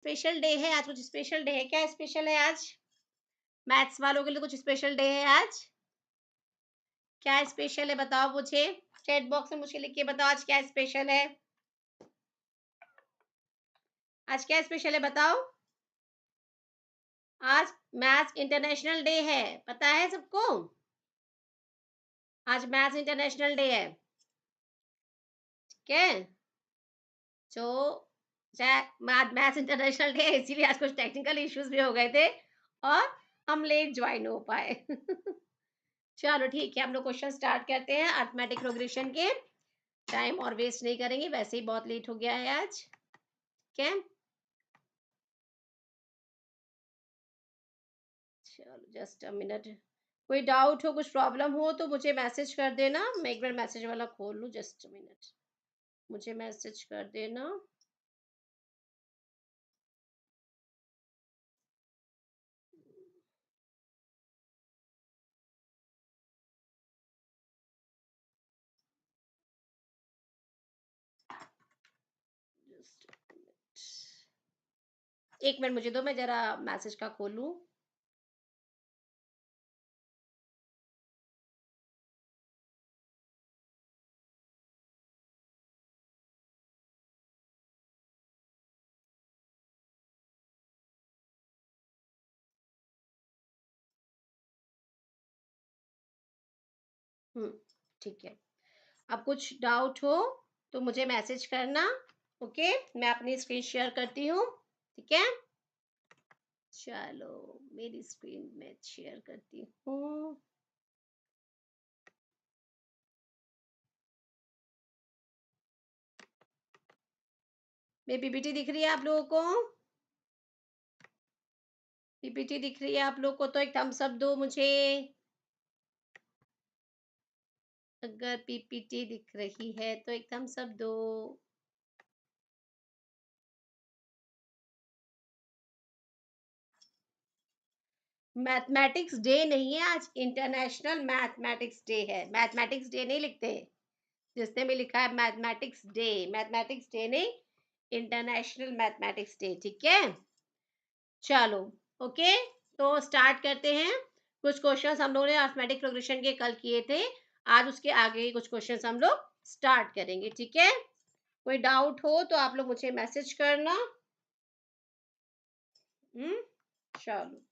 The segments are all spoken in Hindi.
स्पेशल डे है आज, कुछ स्पेशल डे है क्या? स्पेशल है आज मैथ्स वालों के लिए, कुछ स्पेशल डे है आज? क्या स्पेशल है बताओ मुझे, चैट बॉक्स में मुझे लिख के बताओ आज क्या स्पेशल है। आज क्या स्पेशल है बताओ। आज मैथ्स इंटरनेशनल डे है, पता है सबको? आज मैथ्स इंटरनेशनल डे है, ठीक है? सो मैथ्स इंटरनेशनल डे है, इसीलिए आज कुछ टेक्निकल इश्यूज भी हो गए थे और हम लेट ज्वाइन हो पाए। चलो ठीक है, हम लोग क्वेश्चन स्टार्ट करते हैं अरिथमेटिक प्रोग्रेशन के। टाइम और वेस्ट नहीं करेंगे, वैसे ही बहुत लेट हो गया है आज, ठीक है? चलो जस्ट अ मिनट, कोई डाउट हो, कुछ प्रॉब्लम हो तो मुझे मैसेज कर देना। मैं एक बार मैसेज वाला खोल लूँ, जस्ट अ मिनट, मुझे मैसेज कर देना। जस्ट एक मिनट मुझे दो, मैं जरा मैसेज का खोलूँ। ठीक है। अब कुछ डाउट हो तो मुझे मैसेज करना, ओके? मैं अपनी स्क्रीन शेयर करती हूँ, ठीक है? चलो मेरी स्क्रीन में शेयर करती हूँ। मेरी पीपीटी दिख रही है आप लोगों को? पीपीटी दिख रही है आप लोग को तो एक थम्स अप दो मुझे, अगर पीपीटी दिख रही है तो एक थम्स अप दो। मैथमेटिक्स डे नहीं है आज, इंटरनेशनल मैथमेटिक्स डे है। मैथमेटिक्स डे नहीं लिखते, जिसने भी लिखा है मैथमेटिक्स डे, मैथमेटिक्स डे नहीं, इंटरनेशनल मैथमेटिक्स डे, ठीक है? चलो ओके, तो स्टार्ट करते हैं। कुछ क्वेश्चंस हम लोगों ने अरिथमेटिक प्रोग्रेशन के कल किए थे, आज उसके आगे ही कुछ क्वेश्चंस हम लोग स्टार्ट करेंगे, ठीक है? कोई डाउट हो तो आप लोग मुझे मैसेज करना। हम्म चलो,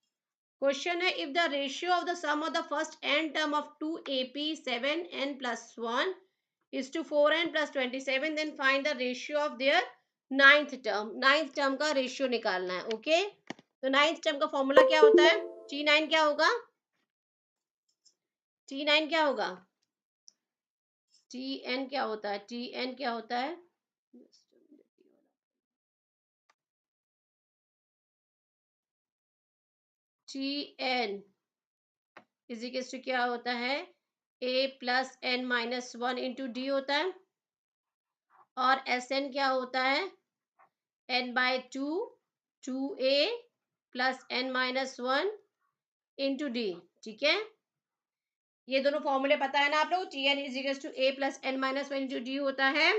क्वेश्चन है, if the ratio of the sum of the first n term of 2ap 7n plus 1 is to 4n plus 27, then find the ratio of their ninth term. Ninth term का रेशियो निकालना है, ओके? तो नाइन्थ टर्म का फॉर्मूला क्या होता है? T9 क्या होगा? T9 क्या होगा? Tn क्या होता है? Tn क्या होता है? Tn इज टू क्या होता है? a plus n minus 1 into d होता है, और Sn क्या होता है? n by 2 2a plus n minus 1 into d, ठीक है? ये दोनों फॉर्मूले पता है ना आप लोग? Tn is to a plus n minus 1 into d होता है।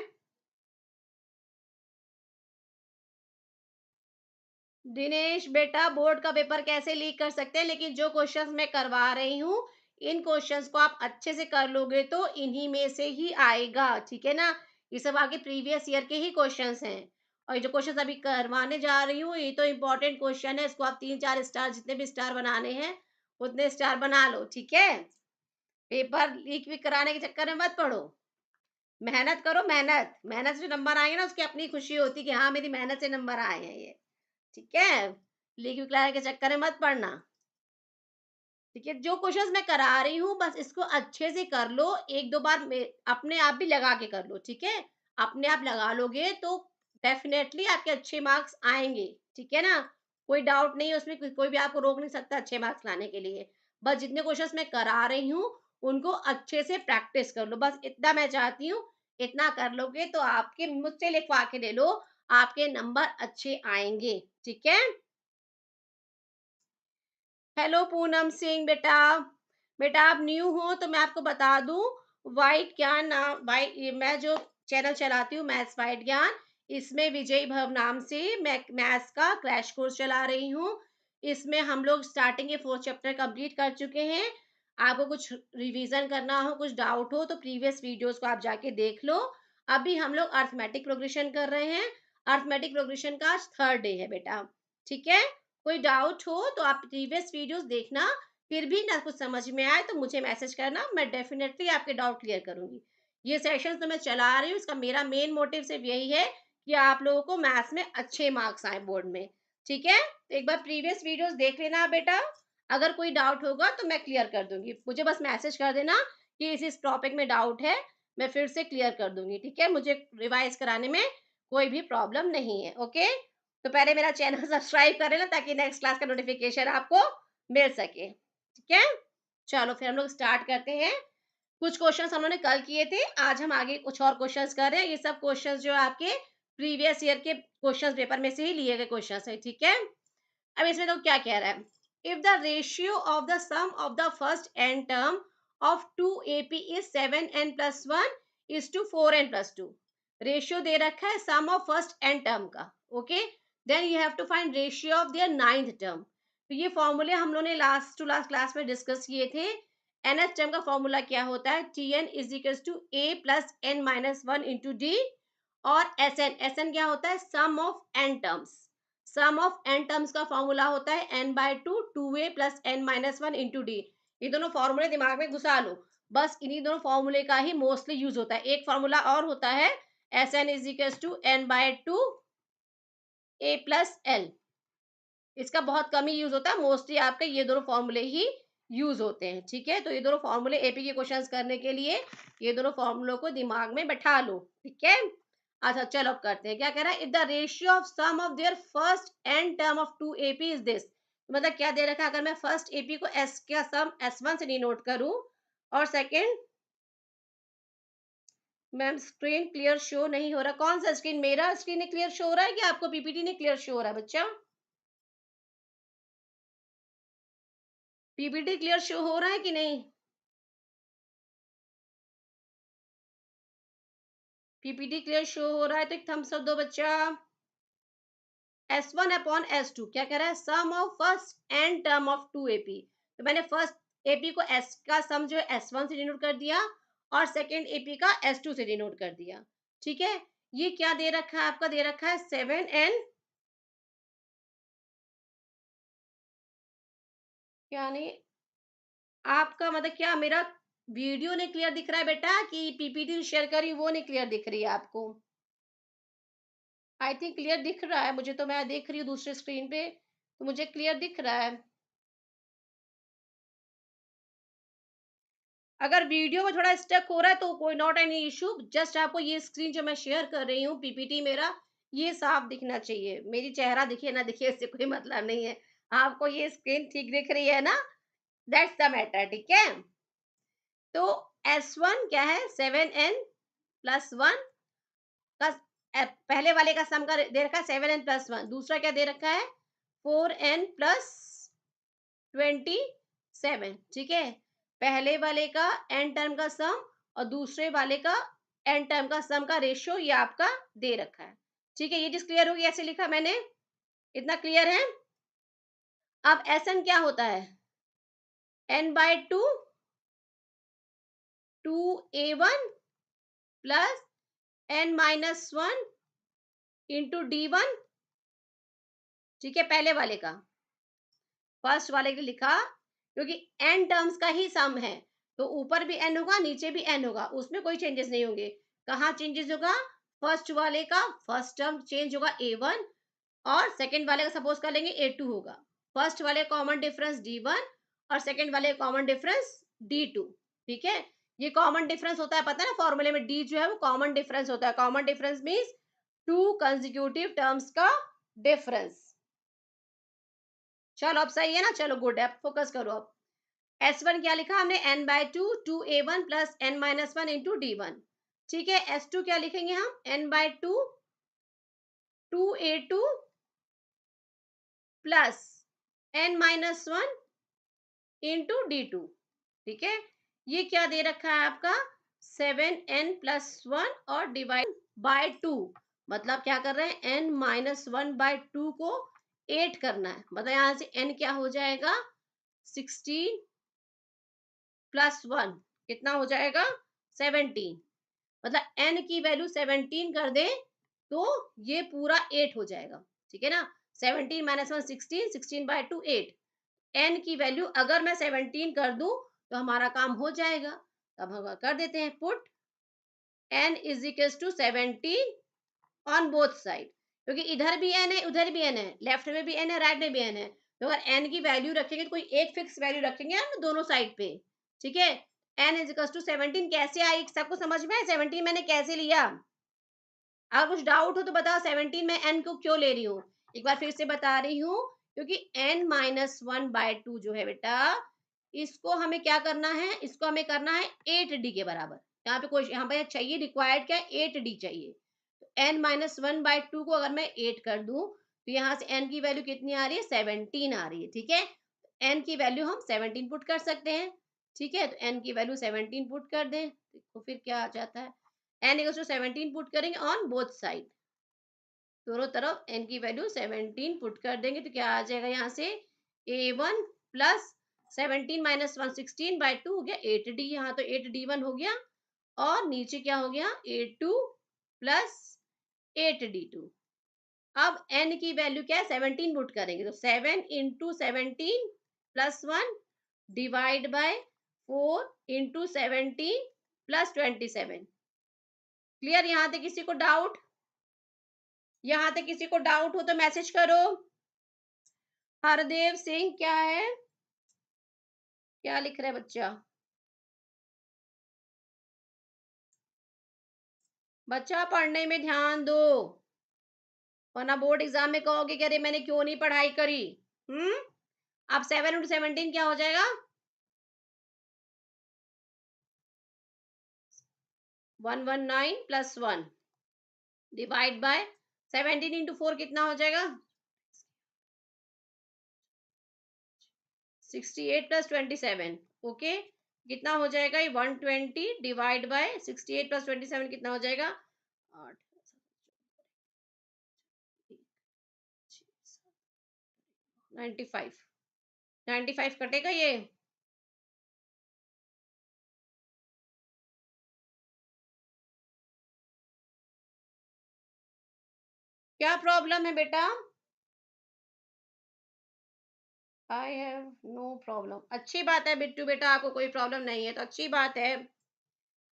दिनेश बेटा, बोर्ड का पेपर कैसे लीक कर सकते हैं, लेकिन जो क्वेश्चंस मैं करवा रही हूँ, इन क्वेश्चंस को आप अच्छे से कर लोगे तो इन्हीं में से ही आएगा, ठीक है ना? ये सब आगे प्रीवियस ईयर के ही क्वेश्चंस हैं, और ये जो क्वेश्चंस अभी करवाने जा रही हूँ ये तो इम्पोर्टेंट क्वेश्चन है, इसको आप 3-4 स्टार, जितने भी स्टार बनाने हैं उतने स्टार बना लो, ठीक है? पेपर लीक भी कराने के चक्कर में मत पड़ो, मेहनत करो, मेहनत मेहनत से नंबर आएंगे ना, उसकी अपनी खुशी होती है कि हाँ मेरी मेहनत से नंबर आए हैं ये, ठीक है? लीक विकलांग के चक्कर में मत पड़ना, ठीक है? जो क्वेश्चंस मैं करा रही हूँ बस इसको अच्छे से कर लो, एक दो बार अपने आप भी लगा के कर लो, ठीक है? अपने आप लगा लोगे तो डेफिनेटली आपके अच्छे मार्क्स आएंगे, ठीक है ना? कोई डाउट नहीं है उसमें, कोई भी आपको रोक नहीं सकता अच्छे मार्क्स लाने के लिए। बस जितने क्वेश्चंस मैं करा रही हूँ उनको अच्छे से प्रैक्टिस कर लो, बस इतना मैं चाहती हूँ। इतना कर लोगे तो आपके, मुझसे लिखवा के ले लो, आपके नंबर अच्छे आएंगे, ठीक है? हेलो पूनम सिंह बेटा, बेटा आप न्यू हो तो मैं आपको बता दूं, वाइट ज्ञान नाम, वाइट, मैं जो चैनल चलाती हूँ मैथ्स वाइट ज्ञान, इसमें विजयी भव नाम से मैं मैथ्स का क्रैश कोर्स चला रही हूँ। इसमें हम लोग स्टार्टिंग के 4 चैप्टर कंप्लीट कर चुके हैं। आपको कुछ रिवीजन करना हो, कुछ डाउट हो तो प्रीवियस वीडियोस को आप जाके देख लो। अभी हम लोग अरिथमेटिक प्रोग्रेशन कर रहे हैं। अरिथमेटिक प्रोग्रेशन का आज थर्ड डे है बेटा, ठीक है? कोई डाउट हो तो आप प्रीवियस वीडियोस देखना, फिर भी ना कुछ समझ में आए तो मुझे मैसेज करना, मैं डेफिनेटली आपके डाउट क्लियर करूंगी। ये सेशन तो मैं चला रही हूँ, इसका मेरा मेन मोटिव सिर्फ यही है कि आप लोगों को मैथ्स में अच्छे मार्क्स आए बोर्ड में, ठीक है? तो एक बार प्रीवियस वीडियोस देख लेना बेटा। अगर कोई डाउट होगा तो मैं क्लियर कर दूंगी, मुझे बस मैसेज कर देना कि इस टॉपिक में डाउट है, मैं फिर से क्लियर कर दूंगी, ठीक है? मुझे रिवाइज कराने में कोई भी प्रॉब्लम नहीं है, ओके? तो पहले मेरा चैनल सब्सक्राइब कर लेना ताकि नेक्स्ट क्लास का नोटिफिकेशन आपको मिल सके, ठीक है? चलो फिर हम लोग स्टार्ट करते हैं। कुछ क्वेश्चंस हम लोगों ने कल किए थे, आज हम आगे कुछ और क्वेश्चंस कर रहे हैं। ये सब क्वेश्चंस जो है आपके प्रीवियस ईयर के क्वेश्चंस पेपर में से ही लिए गए क्वेश्चंस है, ठीक है? अब इसमें तो क्या कह रहा है, if the ratio of the sum of the first n term of 2AP is 7n+1 is to 4n+2। Ratio दे रखा है sum of first n term का, okay? Then you have to find ratio of their ninth term. तो ये फॉर्मूले हम लोगों ने लास्ट टू लास्ट क्लास में डिस्कस किए थे। nth टर्म का फॉर्मूला क्या होता है, Tn is equal to a plus n minus one into d, और Sn क्या होता है, sum of n terms. Sum of n terms का फॉर्मूला होता है n/2 2a plus n minus one into d. ये दोनों फॉर्मूले दिमाग में घुसा लो, बस इन्हीं दोनों फॉर्मूले का ही मोस्टली यूज होता है। एक फॉर्मूला और होता है Sn is equal to n/2 a plus l, इसका बहुत कम ही यूज होता है, मोस्टली आपके ये दोनों फॉर्मूले ही यूज होते हैं, ठीक है? तो ये दोनों फॉर्मूले एपी के क्वेश्चंस करने के लिए ये दोनों फॉर्मूलों को दिमाग में बैठा लो, ठीक है? अच्छा चलो अब करते हैं, क्या कह रहा है, if the ratio of sum of their first n term of two AP is this. मतलब क्या दे रखा है, अगर मैं फर्स्ट एपी को एस का सम S1 से डिनोट करूं, और second, ma'am screen clear show नहीं हो रहा, कौन सा स्क्रीन, मेरा स्क्रीन क्लियर शो हो रहा है कि आपको पीपीटी ने क्लियर शो हो रहा है बच्चा? पीपीटी क्लियर शो हो रहा है कि नहीं? पीपीटी क्लियर शो हो रहा है तो एक थम्स अप दो बच्चा। S1 अपॉन S2 क्या कह रहा है, sum of first n term of two AP. तो मैंने फर्स्ट एपी को S का सम जो है S1 से डिनोट कर दिया, और सेकंड एपी का S2 से डिनोट कर दिया, ठीक है? ये क्या दे रखा है, आपका दे रखा है 7n, क्या नहीं, आपका मतलब क्या मेरा वीडियो नहीं क्लियर दिख रहा है बेटा, कि पीपीटी शेयर करी वो नहीं क्लियर दिख रही है आपको? आई थिंक क्लियर दिख रहा है मुझे, तो मैं देख रही हूँ दूसरे स्क्रीन पे, तो मुझे क्लियर दिख रहा है। अगर वीडियो में थोड़ा स्टक हो रहा है तो कोई नॉट एनी इशू, जस्ट आपको ये स्क्रीन जो मैं शेयर कर रही हूँ पीपीटी मेरा, ये साफ दिखना चाहिए। मेरी चेहरा दिखे ना दिखे इससे कोई मतलब नहीं है, आपको ये स्क्रीन ठीक दिख रही है ना, दैट्स द मैटर, ठीक है? तो S1 क्या है, 7n+1 का पहले वाले का सम का दे रखा है 7n+1, दूसरा क्या दे रखा है 4n+27, ठीक है? पहले वाले का एन टर्म का सम और दूसरे वाले का एन टर्म का सम का रेशियो ये आपका दे रखा है, ठीक है? ये चीज क्लियर होगी, ऐसे लिखा मैंने, इतना क्लियर है? अब Sn क्या होता है, n/2 2a1 plus n-1 into d1, ठीक है? पहले वाले का, फर्स्ट वाले के लिखा, क्योंकि एन टर्म्स का ही सम है, तो ऊपर भी एन होगा नीचे भी एन होगा, उसमें कोई चेंजेस नहीं होंगे। कहाँ चेंजेस होगा, फर्स्ट वाले का फर्स्ट टर्म चेंज होगा a1, और सेकंड वाले का सपोज कर लेंगे a2 होगा। फर्स्ट वाले कॉमन डिफरेंस d1 और सेकंड वाले कॉमन डिफरेंस d2, ठीक है? ये कॉमन डिफरेंस होता है, पता है ना, फॉर्मूले में d जो है वो कॉमन डिफरेंस होता है। Common difference means to consecutive terms का डिफरेंस। चलो अब सही है ना, चलो गुड है, अब फोकस करो। अब S1 क्या लिखा हमने, n/2 2a1 plus n-1 into d1, ठीक है? S2 क्या लिखेंगे हम, n/2 2a2 plus n-1 into d2, ठीक है? ये क्या दे रखा है आपका 7n+1 और डिवाइड बाय 2, मतलब क्या कर रहे हैं, n minus one by two को 8 करना है। मतलब यहाँ से n क्या हो जाएगा, 16 प्लस वन कितना हो जाएगा, 17। मतलब n की वैल्यू 17 कर दे तो ये पूरा 8 हो जाएगा, ठीक है ना। 17 minus one 16, 16 by two 8। n की वैल्यू अगर मैं 17 कर दूं तो हमारा काम हो जाएगा। अब हम कर देते हैं, put n is equal to 17 on both side, क्योंकि इधर भी n है उधर भी n है, लेफ्ट में भी n है राइट में भी n है। तो अगर n की वैल्यू रखेंगे तो कोई एक फिक्स वैल्यू रखेंगे ना दोनों साइड पे, ठीक है। n इज इक्वल टू 17 कैसे आई, सबको समझ में है 17 मैंने कैसे लिया। अगर कुछ डाउट हो तो बताओ, 17 में n को क्यों ले रही हूँ। एक बार फिर से बता रही हूँ, क्योंकि n minus one by two जो है बेटा, इसको हमें क्या करना है, इसको हमें करना है 8d के बराबर। यहाँ पे कोई, यहाँ पे चाहिए रिक्वायर्ड क्या, 8d चाहिए। n minus one by two को अगर मैं 8 कर दूं तो यहाँ से n की वैल्यू कितनी आ रही है, 17 आ रही है, ठीक है। n की वैल्यू हम 17 पुट कर सकते हैं, ठीक है। तो n की वैल्यू 17 पुट कर दें तो फिर क्या आ जाता है, n इक्वल टू 17 पुट करेंगे ऑन बोथ साइड, दोनों तरफ n की वैल्यू 17 पुट कर देंगे तो क्या आ जाएगा, यहाँ से a1 plus 17 minus one 16 by two हो गया 8d, यहाँ तो 8d1 हो गया, और नीचे क्या हो गया, a2 प्लस 8d2। अब n की वैल्यू क्या है, 17 पुट करेंगे तो 7 into 17 plus one divide by 4 into 17 plus 27। Clear, यहाँ तक किसी को डाउट, यहाँ तक किसी को डाउट हो तो मैसेज करो। हरदेव सिंह क्या है, क्या लिख रहा है बच्चा, बच्चा पढ़ने में ध्यान दो, वरना बोर्ड एग्जाम में कहोगे कि अरे मैंने क्यों नहीं पढ़ाई करी। हम्म। अब 7 इंटू 17 क्या हो जाएगा, 119 plus one divide by 17 into four कितना हो जाएगा, 68 प्लस 27। ओके, कितना हो जाएगा ये, 120 डिवाइड बाय 68 प्लस 27 कितना हो जाएगा, 8, 95। 95 कटेगा ये, क्या प्रॉब्लम है बेटा, आई हैव नो प्रॉब्लम, अच्छी बात है बिट्टू बेटा, आपको कोई प्रॉब्लम नहीं है तो अच्छी बात है।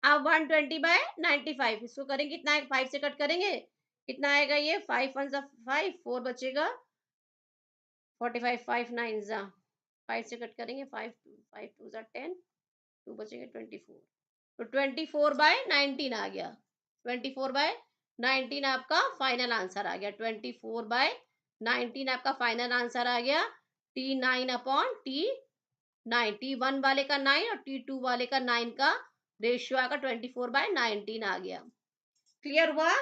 अब 120 बाय 95 इसको करेंगे, कितना है, 5 से कट करेंगे कितना आएगा ये, 5 वन सा 5, 4 बचेगा, 45, 5 9 जा 5 से कट करेंगे, 5 5 2 जा 10, 2 बचेंगे 24, तो 24 बाय 19 आ गया, 24 बाय 19 आपका फाइनल आंसर आ गया, 24 बाय 19 आपका फाइनल आंसर आ गया। T9 अपॉन T9, T1 वाले का 9 और T2 वाले का 9 का रेशियो आकर 24 बाय 19 आ गया। क्लियर हुआ,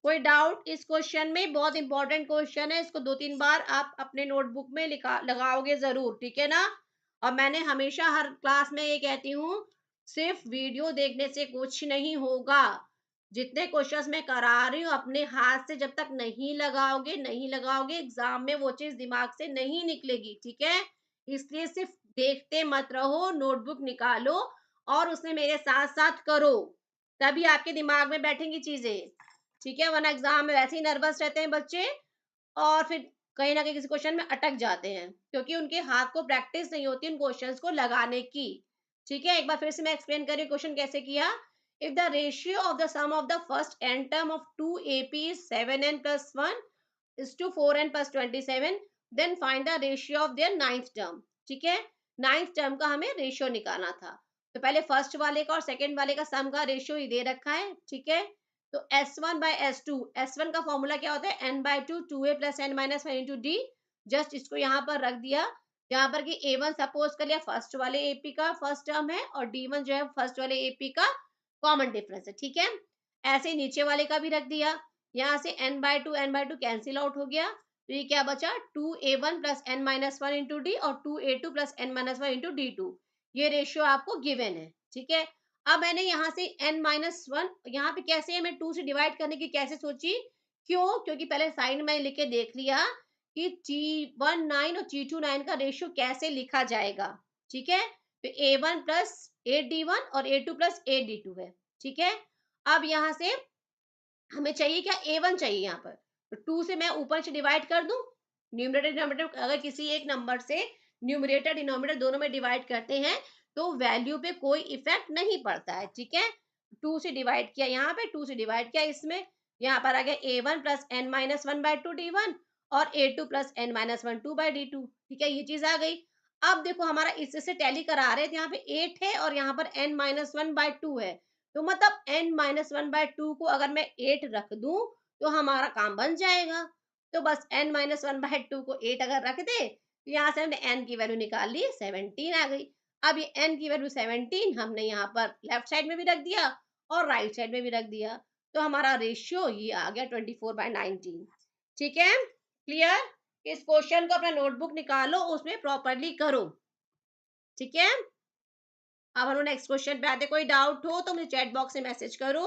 कोई डाउट इस क्वेश्चन में, बहुत इंपॉर्टेंट क्वेश्चन है, इसको 2-3 बार आप अपने नोटबुक में लिखा लगाओगे जरूर, ठीक है ना। और मैंने हमेशा हर क्लास में ये कहती हूँ, सिर्फ वीडियो देखने से कुछ नहीं होगा, जितने क्वेश्चंस मैं करा रही हूँ अपने हाथ से जब तक नहीं लगाओगे नहीं लगाओगे एग्जाम में वो चीज दिमाग से नहीं निकलेगी, ठीक है। इसलिए सिर्फ देखते मत रहो, नोटबुक निकालो और उसमें मेरे साथ साथ करो, तभी आपके दिमाग में बैठेंगी चीजें, ठीक है। वरना एग्जाम में वैसे ही नर्वस रहते हैं बच्चे और फिर कहीं ना कहीं किसी क्वेश्चन में अटक जाते हैं, क्योंकि उनके हाथ को प्रैक्टिस नहीं होती उन क्वेश्चंस को लगाने की, ठीक है। एक बार फिर से मैं एक्सप्लेन करी क्वेश्चन कैसे किया। If the ratio of the sum of the first n term of 2AP is 7n plus 1 is to 4n plus 27, then find the ratio of their ninth term, ठीक है। नाइन्थ टर्म का हमें रेशियो निकालना था, तो पहले फर्स्ट वाले का और सेकंड वाले का सम का रेशियो ही दे रखा है, ठीक है। तो S1 बाय S2, S1 का फॉर्मूला क्या होता है, n by two 2a plus n minus one into D, just इसको यहाँ पर रख दिया, यहाँ पर कि A1 सपोज कर लिया फर्स्ट वाले AP का फर्स्ट टर्म है और D1 जो है फर्स्ट वाले AP का कॉमन डिफरेंस है, ठीक है। ऐसे ही नीचे वाले का भी रख दिया, यहाँ से n by two cancel out हो गया, तो ये क्या बचा, 2a1 plus n minus one into d और 2a2 plus n minus one into D2, ये रेशियो आपको गिवन है, ठीक है। अब मैंने यहाँ से n-1 यहाँ पे कैसे है, मैं 2 से डिवाइड करने की कैसे सोची? क्यों? क्योंकि पहले साइन में लिख के देख लिया कि T19 और T29 का रेशियो कैसे लिखा जाएगा, ठीक है? तो A1 प्लस A D1 और A2 प्लस AD2 है, ठीक है? अब यहाँ से हमें चाहिए क्या? A1 चाहिए यहाँ पर। तो 2 से मैं ऊपर से डिवाइड कर दूँ। न्यूमरेटर डिनोमिनेटर अगर किसी एक नंबर से न्यूमरेटर डिनोमिनेटर दोनों में डिवाइड करते हैं तो वैल्यू पे कोई इफेक्ट नहीं पड़ता है, ठीक है? 2 से डिवाइड किया यहाँ पे, 2 से डिवाइड किया इसमें, यहाँ पर आ गया A1 प्लस n-1/2 D1 और A2 प्लस n-1 2 D2, ठीक है? ये चीज आ गई। अब देखो हमारा इससे टैली करा रहे थे, यहाँ पे 8 है और यहाँ पर n-1/2 है, तो मतलब n-1/2 को अगर मैं 8 रख दूं तो हमारा काम बन जाएगा। तो बस n-1/2 को 8 अगर रख दे तो यहाँ से हमने n की वैल्यू निकाल ली, 17 आ गई। अब ये n की वैल्यू 17 हमने यहाँ पर लेफ्ट साइड में भी रख दिया और राइट साइड में भी रख दिया, तो हमारा रेशियो ये आ गया 24/19। ठीक है, क्लियर? इस क्वेश्चन को अपना नोटबुक निकालो, उसमें प्रॉपरली करो। ठीक है, अब हम नेक्स्ट क्वेश्चन पे आते। कोई डाउट हो तो मुझे चैट बॉक्स में मैसेज करो,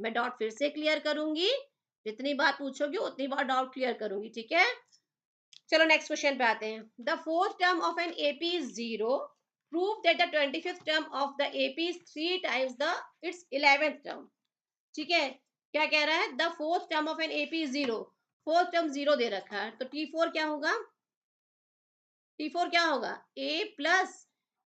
मैं डाउट फिर से क्लियर करूंगी। जितनी बार पूछोगे उतनी बार डाउट क्लियर करूंगी, ठीक है? चलो नेक्स्ट क्वेश्चन पे आते हैं। The fourth term of an AP is 0, prove that the 25th term of the AP is 3 times the it's 11th term. ठीक है, क्या कह रहा है? The fourth term of an AP is 0, fourth term 0 दे रखा है, तो T4 क्या होगा? T4 क्या होगा? A प्लस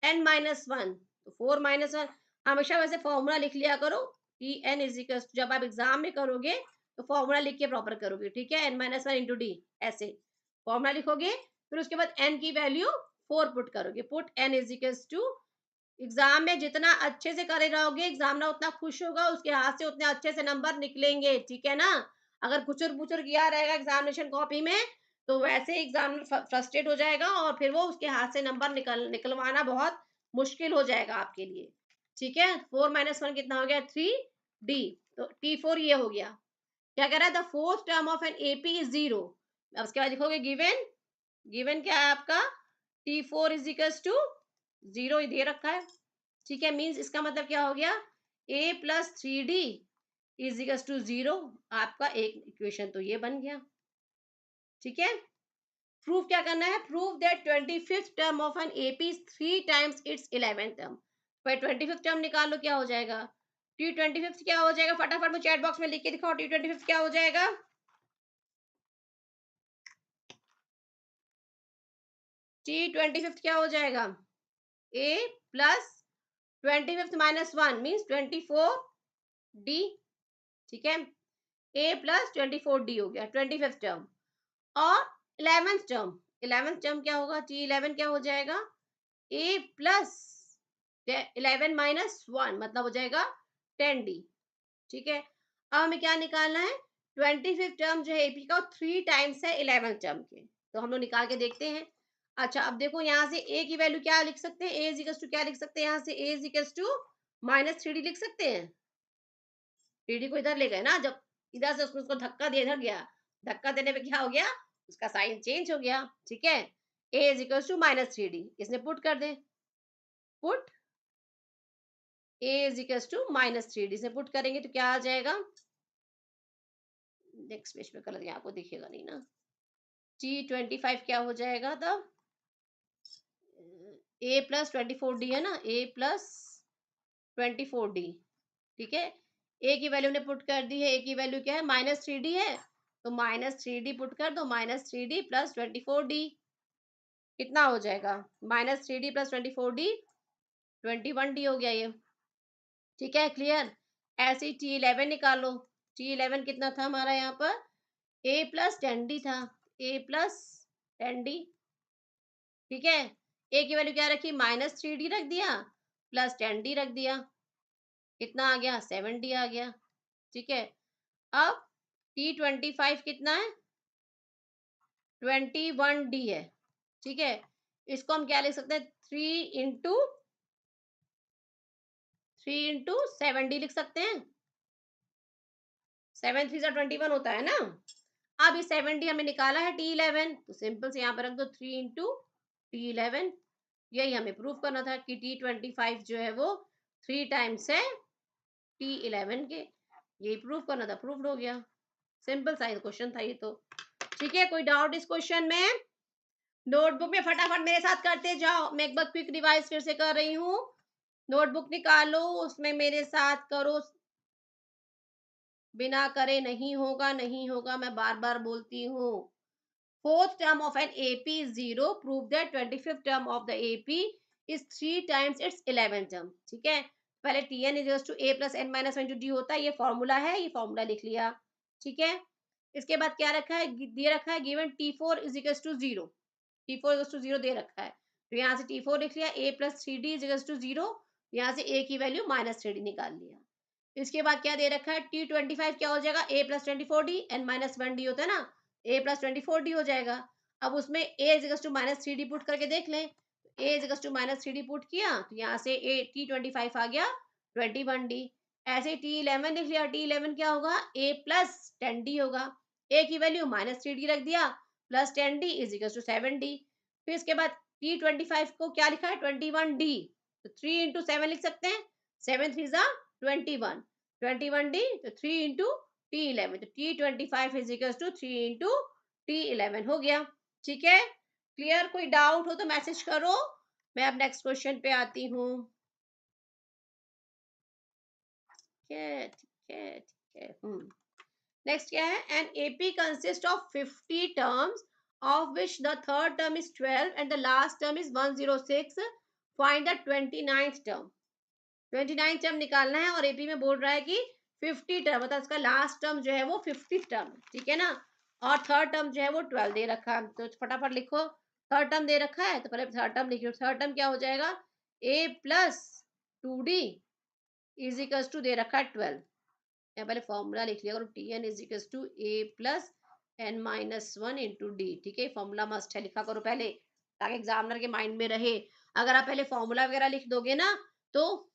n-1, तो 4-1 हमेशा वैसे फॉर्मूला लिख लिया करो। टी एन इज इक्वल, जब आप एग्जाम में करोगे तो फॉर्मूला लिख के प्रॉपर करोगे, ठीक है? n-1 इंटू डी, ऐसे फॉर्मूला लिखोगे, फिर उसके बाद n की वैल्यू 4 पुट करोगे। Put n is equal to, exam में जितना अच्छे से करे रहोगे एग्जामिनर उतना खुश होगा, उसके हाथ से उतने अच्छे से नंबर निकलेंगे, ठीक है ना? अगर कुचर पुचर किया रहेगा एग्जामिनेशन कॉपी में तो वैसे एग्जाम फ्रस्ट्रेट हो जाएगा और फिर वो उसके हाथ से नंबर निकलवाना बहुत मुश्किल हो जाएगा आपके लिए। ठीक है, 4-1 कितना हो गया? 3D। तो T4 ये हो गया। क्या कह रहा है? The fourth term of an AP is 0। अब उसके बाद लिखोगे गिवन, गिवन क्या है आपका? T4 इज इक्वल टू 0 दे रखा है, ठीक है? मीन्स इसका मतलब क्या हो गया? A plus 3D is equal to 0। आपका एक इक्वेशन तो ये बन गया, ठीक है? प्रूफ क्या करना है? Prove that 25th term of an AP is 3 times it's 11th term. पर 25th टर्म निकाल लो, क्या हो जाएगा? T25th क्या हो जाएगा? फटाफट में चैट बॉक्स में लिख के दिखाओ, T25th क्या हो जाएगा? T25th क्या हो जाएगा? A plus 25th minus 1 means 24D, ठीक है? A प्लस 24D हो गया 25th टर्म। और 11th टर्म, 11th टर्म क्या होगा? T11 क्या हो जाएगा? A प्लस 11-1 मतलब हो जाएगा 10D, ठीक है? अब हमें क्या निकालना है? 25th टर्म जो है एपी का 3 टाइम्स है 11th टर्म के, तो हम लोग निकाल के देखते हैं। अच्छा, अब देखो यहाँ से a की वैल्यू क्या लिख सकते हैं? a इज इक्वल टू क्या लिख सकते हैं? यहाँ से a is equal to -3D लिख सकते हैं। 3D को इधर ले गए ना, जब इधर से उसको धक्का दे, इधर गया, धक्का देने पे क्या हो गया? उसका साइन चेंज हो गया, ठीक है? a is equal to -3D, इसमें पुट कर दें। Put a is equal to -3D से पुट करेंगे तो क्या आ जाएगा? नेक्स्ट पेज पे कलर यहाँ को दिखेगा नहीं ना। T25 क्या हो जाएगा तब? a प्लस 24D है ना, a प्लस 24D, ठीक है? a की वैल्यू ने पुट कर दी है, a की वैल्यू क्या है? -3D है, तो -3D पुट कर दो, -3D प्लस 24D कितना हो जाएगा? -3D प्लस 24D 21D हो गया ये, ठीक है? क्लियर? ऐसे ही T11 निकालो। T11 कितना था हमारा यहाँ पर? A प्लस 10D था, A प्लस 10D, ठीक है? A की वैल्यू क्या रखी? -3D रख दिया प्लस 10D रख दिया, कितना आ गया? 7D आ गया, ठीक है? अब T25 कितना है? 21D है, ठीक है? इसको हम क्या लिख सकते हैं? 3 इंटू 7D लिख सकते हैं। 7 3 21 होता है ना। अब ये 7D हमें निकाला है T11, तो सिंपल से यहाँ पर रख दो 3 इंटू T11। यही हमें प्रूव करना था कि T25 जो है वो 3 टाइम्स है T11 के। ये प्रूफ करना था, प्रूफ हो गया। सिंपल सा क्वेश्चन था ये तो। ठीक है, कोई डाउट इस क्वेश्चन में? नोटबुक में फटाफट मेरे साथ करते जाओ। मैं एक बार क्विक रिवाइज फिर से कर रही हूँ। नोटबुक निकालो, उसमें मेरे साथ करो। बिना करे नहीं होगा, नहीं होगा, मैं बार बार बोलती हूँ। Fourth term of an AP is 0. Prove that 25th term of the AP is 3 times its 11th term. ठीक है, पहले Tn is equals to A plus n minus 1 to D होता है, ये फॉर्मूला है, ये फॉर्मूला लिख लिया। ठीक है, इसके बाद क्या रखा है, दे रखा है given T4 is equals to 0। T4 is equals to 0 दे रखा है, तो यहाँ से T4 लिख लिया। A plus 3D is equals to 0, यहाँ से A की वैल्यू माइनस 3D निकाल लिया। इसके बाद क्या दे रखा है, T25 क्या हो जाएगा, A plus 24D, n minus 1D होता है ना, A plus 24D हो जाएगा। अब उसमें A is equals to minus 3D put करके देख लें। A is equals to minus 3D put किया तो यहाँ से T25 आ गया 21D। ऐसे T11 लिख लिया, T11 क्या होगा, A plus 10D होगा। A की वैल्यू माइनस 3D रख दिया, plus 10D is equals to 7D। फिर इसके बाद T25 को क्या लिखा है, 21D, तो 3 into 7 लिख सकते हैं। 7 3 जा 21, 21D, तो 3 into T11, तो T25 is equals to 3 into T11 हो गया। ठीक है, क्लियर? कोई डाउट हो तो मैसेज करो। मैं अब नेक्स्ट क्वेश्चन पे आती हूँ। ठीक है, ठीक है, ठीक है। नेक्स्ट क्या है, an AP consist of 50 terms of which the third term is 12 and the last term is 106। Find the 29th term. 29 term निकालना है और एपी में बोल रहा है कि 50 टर्म, मतलब इसका लास्ट टर्म जो है वो 50 टर्म, ठीक है ना, और थर्ड टर्म जो है वो 12 दे रखा है। तो फटाफट लिखो, थर्ड टर्म दे रखा है तो पहले थर्ड टर्म लिखिए। थर्ड टर्म क्या हो जाएगा, a plus 2d is equals to दे रखा है 12। यहाँ पहले फॉर्मूला लिख लिया करो, T n is equals to a plus n minus 1 into d. ठीक है, फॉर्मूला मस्ट है, लिखा करो पहले ताकि एग्जामिनर के माइंड में रहे। अगर आप पहले फॉर्मूला वगैरह लिख दोगे ना, तो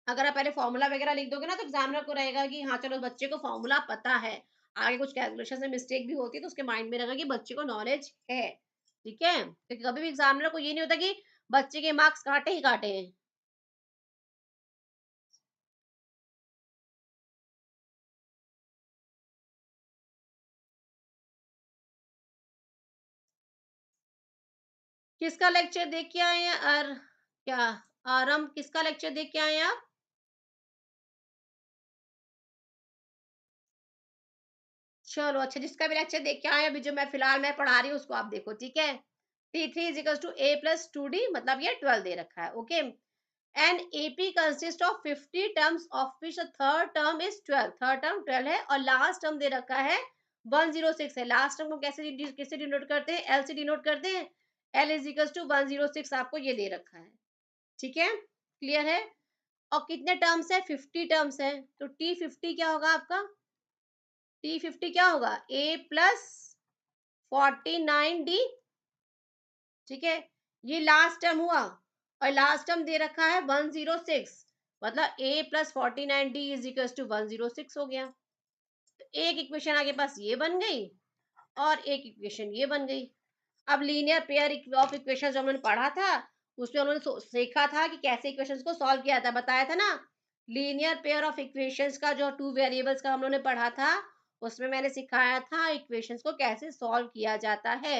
अगर आप पहले फॉर्मूला वगैरह लिख दोगे ना तो एग्जामिनर को रहेगा कि हाँ चलो बच्चे को फॉर्मूला पता है, आगे कुछ कैलकुलेशन में मिस्टेक भी होती है तो उसके माइंड में रहेगा कि बच्चे को नॉलेज है। ठीक है, क्योंकि कभी भी एग्जामिनर को ये नहीं होता कि बच्चे के मार्क्स काटे ही काटे हैं। किसका लेक्चर देख के आए हैं, और क्या आरम, किसका लेक्चर देख के आए हैं आप? चलो अच्छा, जिसका भी लेक्चर देख के आए हैं, अभी जो मैं फिलहाल मैं पढ़ा रही हूँ उसको आप देखो। ठीक है, T3 is equals to A plus 2D, मतलब ये 12 दे रखा है। Okay, an AP consists of 50 terms of which the third term is 12। Third term 12 है और लास्ट टर्म दे रखा है 106 है। लास्ट टर्म को कैसे डिनोट करते हैं, L से डिनोट करते हैं। L is equals to 106 आपको ये दे रखा है। ठीक है, क्लियर है? और कितने टर्म्स है, 50 टर्म्स है, तो T50 क्या होगा आपका, T50 क्या होगा, A प्लस 49D। ठीक है, ये लास्ट टर्म हुआ और लास्ट टर्म दे रखा है 106, मतलब A plus 49D is equal to 106 हो गया। तो एक इक्वेशन आगे पास ये बन गई और एक इक्वेशन ये बन गई। अब लीनियर पेयर ऑफ इक्वेशन जो हमने पढ़ा था उसमें उन्होंने सीखा था कि कैसे इक्वेशंस को सॉल्व किया था, बताया था ना। लीनियर पेयर ऑफ इक्वेशंस का जो टू वेरिएबल्स का हम लोगों ने पढ़ा था उसमें मैंने सिखाया था इक्वेशंस को कैसे सॉल्व किया जाता है।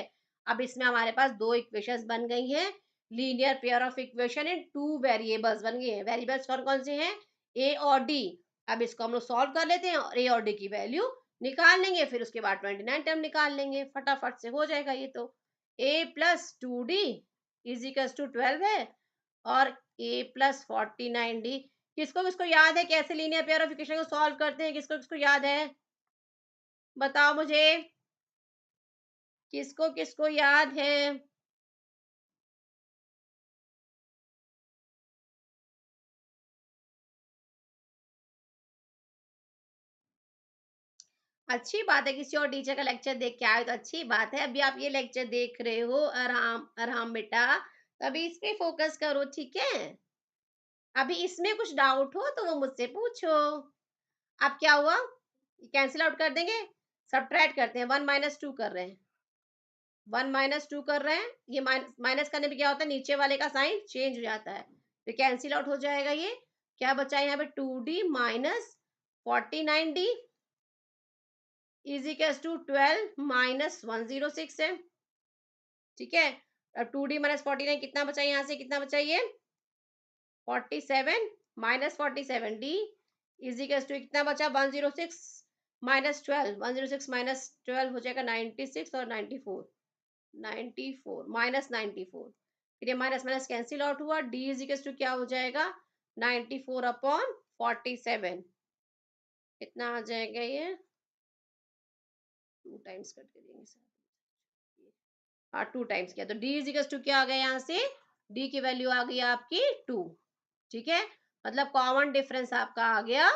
अब इसमें हमारे पास दो इक्वेशंस बन गई हैं, linear pair of equation in two variables बन गए हैं। वेरिएबल्स कौन कौन से हैं, ए और डी। अब इसको हम लोग सॉल्व कर लेते हैं और ए और डी की वैल्यू निकाल लेंगे, फिर उसके बाद 29 टर्म निकाल लेंगे, फटाफट से हो जाएगा ये तो। a plus 2d is equal to 12 है और a प्लस 49d। किसको किसको याद है कैसे लीनियर पेयर ऑफ इक्वेशन को सॉल्व करते हैं, किसको किसको याद है, बताओ मुझे, किसको किसको याद है? अच्छी बात है, किसी और टीचर का लेक्चर देख के आए तो अच्छी बात है। अभी आप ये लेक्चर देख रहे हो, आराम आराम बेटा, तभी इस पे फोकस करो। ठीक है, अभी इसमें कुछ डाउट हो तो वो मुझसे पूछो। अब क्या हुआ, कैंसिल आउट कर देंगे, सब्ट्रैक्ट करते हैं, 1 - 2 कर रहे हैं, 1 - 2 कर रहे हैं। ये माइनस करने पे क्या होता है, नीचे वाले का साइन चेंज हो जाता है, तो कैंसिल आउट हो जाएगा ये। क्या बचा यहाँ पे 2d minus 49d is equals to 12 minus 106 है। ठीक है, अब 2d माइनस 49 कितना बचा, यहाँ से कितना बचा ये 47 minus 47d is equals to कितना बचा 106 माइनस 12, 106 माइनस 12 हो जाएगा 96 और 94, 94 माइनस 94। फिर ये माइनस माइनस कैंसिल आउट हुआ, d इज इक्वल्स टू क्या हो जाएगा 94 अपॉन 47, कितना आ जाएगा ये 2 टाइम्स कट करेंगे सर, हाँ 2 टाइम्स किया तो d इज इक्वल्स टू क्या आ गया, यहाँ से d की वैल्यू आ गई आपकी 2। ठीक है, मतलब कॉमन डिफरेंस आपका आ गया